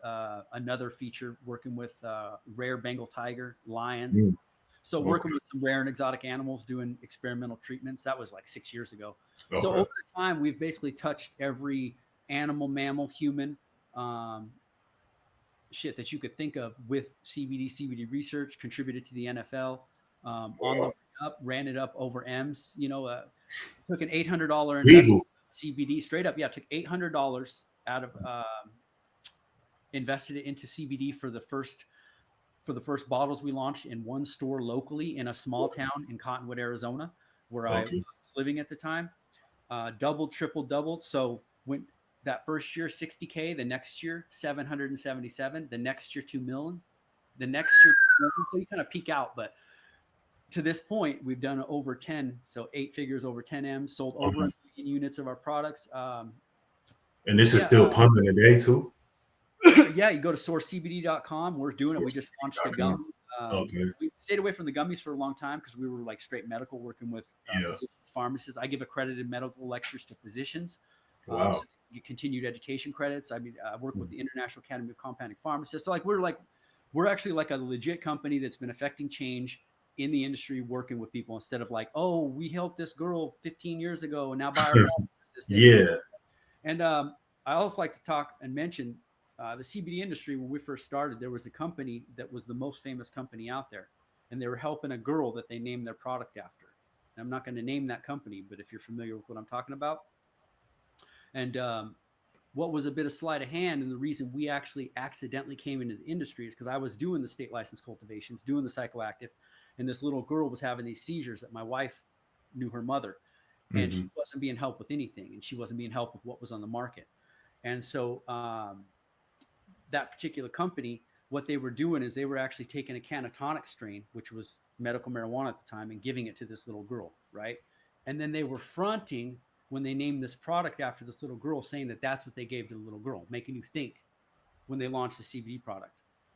another feature, working with rare Bengal tiger, lions. So working with some rare and exotic animals, doing experimental treatments. That was like 6 years ago. Okay. So over the time, we've basically touched every animal, mammal, human shit that you could think of with CBD research, contributed to the NFL. On the way up, ran it up over M's. Took an $800 investment. CBD straight up. Yeah. Took $800 out of, invested it into CBD for the first bottles we launched in one store locally in a small town in Cottonwood, Arizona, where I was living at the time. Doubled, triple doubled. So went that first year, 60K, the next year, 777, the next year, 2 million, the next year, 2 million. So you kind of peak out, but to this point, we've done over 10, so 8 figures, over 10 M's, sold over 1 million units of our products. And this is still pumping today too? Yeah, you go to sourcecbd.com. We're doing it. We just launched the gum. We stayed away from the gummies for a long time because we were like straight medical, working with pharmacists. I give accredited medical lectures to physicians. Wow. So you continued education credits. I work with the International Academy of Compounding Pharmacists. So we're actually like a legit company that's been affecting change in the industry, working with people, instead of like, oh, we helped this girl 15 years ago and now buy our Yeah. And I also like to talk and mention the CBD industry. When we first started, there was a company that was the most famous company out there, and they were helping a girl that they named their product after. And I'm not going to name that company, but if you're familiar with what I'm talking about. And what was a bit of sleight of hand, and the reason we actually accidentally came into the industry, is because I was doing the state license cultivations, doing the psychoactive, and this little girl was having these seizures that my wife knew her mother, and she wasn't being helped with anything, and she wasn't being helped with what was on the market. And so that particular company, what they were doing is they were actually taking a Cannatonic strain, which was medical marijuana at the time, and giving it to this little girl, right? And then they were fronting, when they named this product after this little girl, saying that that's what they gave to the little girl, making you think when they launched the CBD product,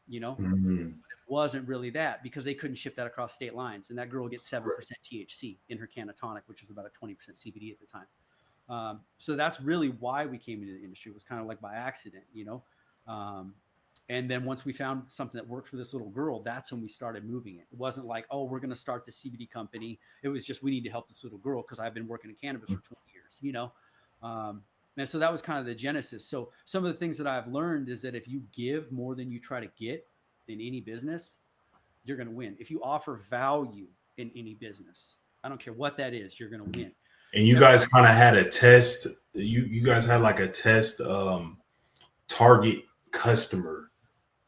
It wasn't really that, because they couldn't ship that across state lines. And that girl gets 7% THC in her Cannatonic, which was about a 20% CBD at the time. So that's really why we came into the industry. It was kind of like by accident, and then once we found something that worked for this little girl, that's when we started moving it. It wasn't like, oh, we're going to start the CBD company. It was just, we need to help this little girl because I've been working in cannabis for 20 years, And so that was kind of the genesis. So some of the things that I've learned is that if you give more than you try to get in any business, you're going to win. If you offer value in any business, I don't care what that is, you're going to win. And you guys kind of had a test. You guys had like a test target customer,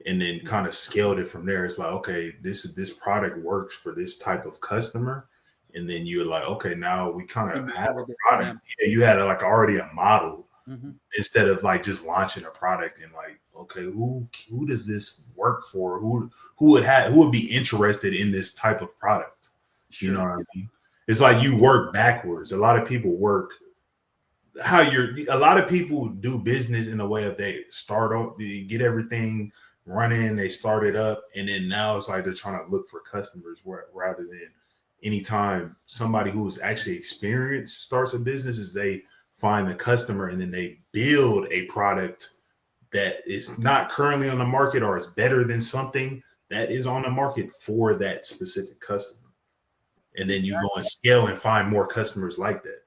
and then kind of scaled it from there. It's like, okay, this product works for this type of customer. And then you're like, okay, now we kind of have a product. Yeah, you had like already a model instead of like just launching a product and like, okay, who does this work for? Who would be interested in this type of product? You know Sure. what I mean? It's like you work backwards. A lot of people a lot of people do business in a way of they start off, they get everything running, they start it up, and then now it's like they're trying to look for customers rather than anytime somebody who's actually experienced starts a business is they find the customer and then they build a product that is not currently on the market or is better than something that is on the market for that specific customer. And then you go and scale and find more customers like that.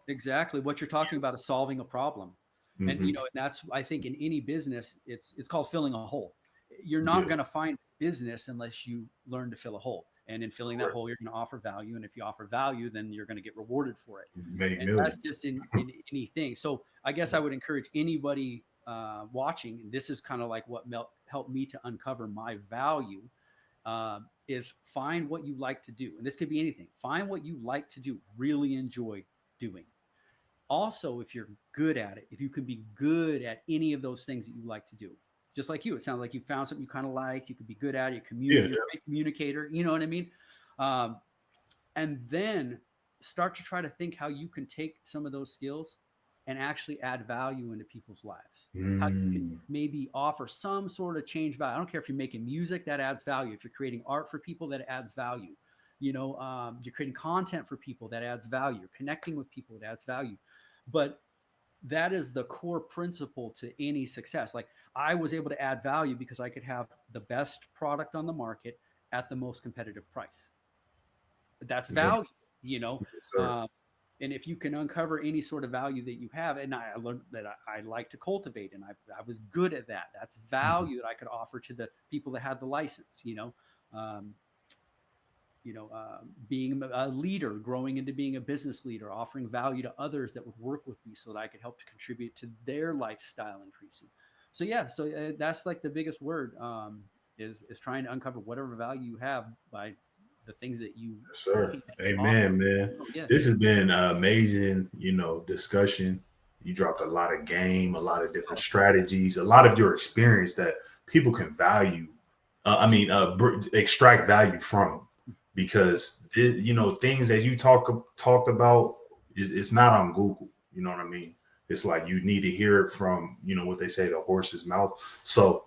Exactly. What you're talking about is solving a problem. And Mm-hmm. and that's, I think, in any business, it's called filling a hole. You're not Yeah, going to find business unless you learn to fill a hole. And in filling that correct. hole, you're going to offer value. And if you offer value, then you're going to get rewarded for it. Made And that's millions. just in anything. So I guess I would encourage anybody watching, and this is kind of like what helped me to uncover my value, is find what you like to do. And this could be anything. Find what you like to do, really enjoy doing. Also, if you're good at it, if you can be good at any of those things that you like to do, just like you, it sounds like you found something you kind of like, you could be good at it, Yeah, you're a great communicator, you know what I mean? Um, and then start to try to think how you can take some of those skills and actually add value into people's lives. How you can mm, maybe offer some sort of change value. I don't care if you're making music, that adds value. If you're creating art for people, that adds value. You're creating content for people, that adds value. You're connecting with people, that adds value. But that is the core principle to any success. Like, I was able to add value because I could have the best product on the market at the most competitive price. That's yeah, value, you know. yes, sir. Um, and if you can uncover any sort of value that you have, and I learned that I like to cultivate, and I was good at that. That's Mhm. value that I could offer to the people that had the license, um, being a leader, growing into being a business leader, offering value to others that would work with me so that I could help to contribute to their lifestyle increasing. So yeah, so that's like the biggest word, is trying to uncover whatever value you have by the things that you Yes, sir. offer. Amen, man. Yeah, This has been an amazing, discussion. You dropped a lot of game, a lot of different strategies, a lot of your experience that people can value. Extract value from, because things that you talked about is it's not on Google. You know what I mean? It's like you need to hear it from what they say, the horse's mouth. So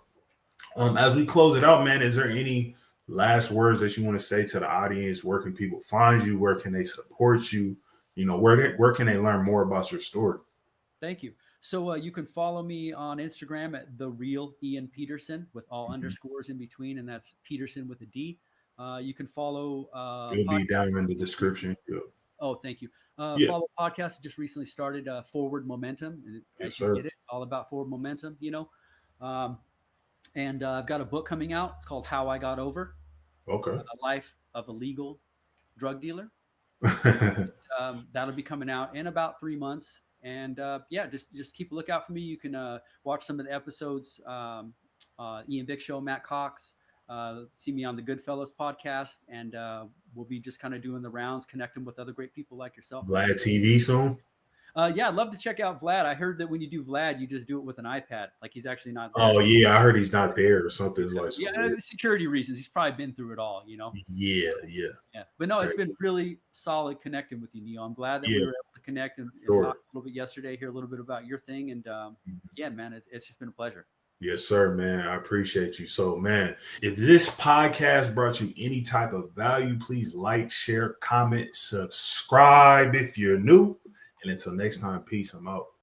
as we close it out, man, is there any last words that you want to say to the audience? Where can people find you? Where can they support you? Where can they learn more about your story? thank you. So you can follow me on Instagram at the real Ian Peterson with all Mhm. underscores in between, and that's Peterson with a D. You can follow It'll be podcast. down in the description. Yeah. Oh, thank you. Yeah. Follow podcast. Just recently started Forward Momentum, and Yes, as you sir. get it, it's all about forward momentum. Um, and I've got a book coming out. It's called How I Got Over: Okay. A Life of a Legal Drug Dealer. That'll be coming out in about 3 months. And yeah, just keep a lookout for me. You can watch some of the episodes. Ian Vick Show, Matt Cox. See me on the Goodfellas podcast, and we'll be just kind of doing the rounds, connecting with other great people like yourself, man. Vlad TV soon. Yeah, I'd love to check out Vlad. I heard that when you do Vlad, you just do it with an iPad, like he's actually not there. Oh yeah, I heard he's not there or something. It's like Exactly. some Yeah, weird. security reasons. He's probably been through it all. Yeah, yeah, Yeah, but no, it's been really solid connecting with you, Neil. I'm glad that we yeah, were able to connect and talk sure. a little bit yesterday, hear a little bit about your thing, and yeah, man, it's just been a pleasure. Yes, sir, man. I appreciate you. So, man, if this podcast brought you any type of value, please like, share, comment, subscribe if you're new. And until next time, peace. I'm out.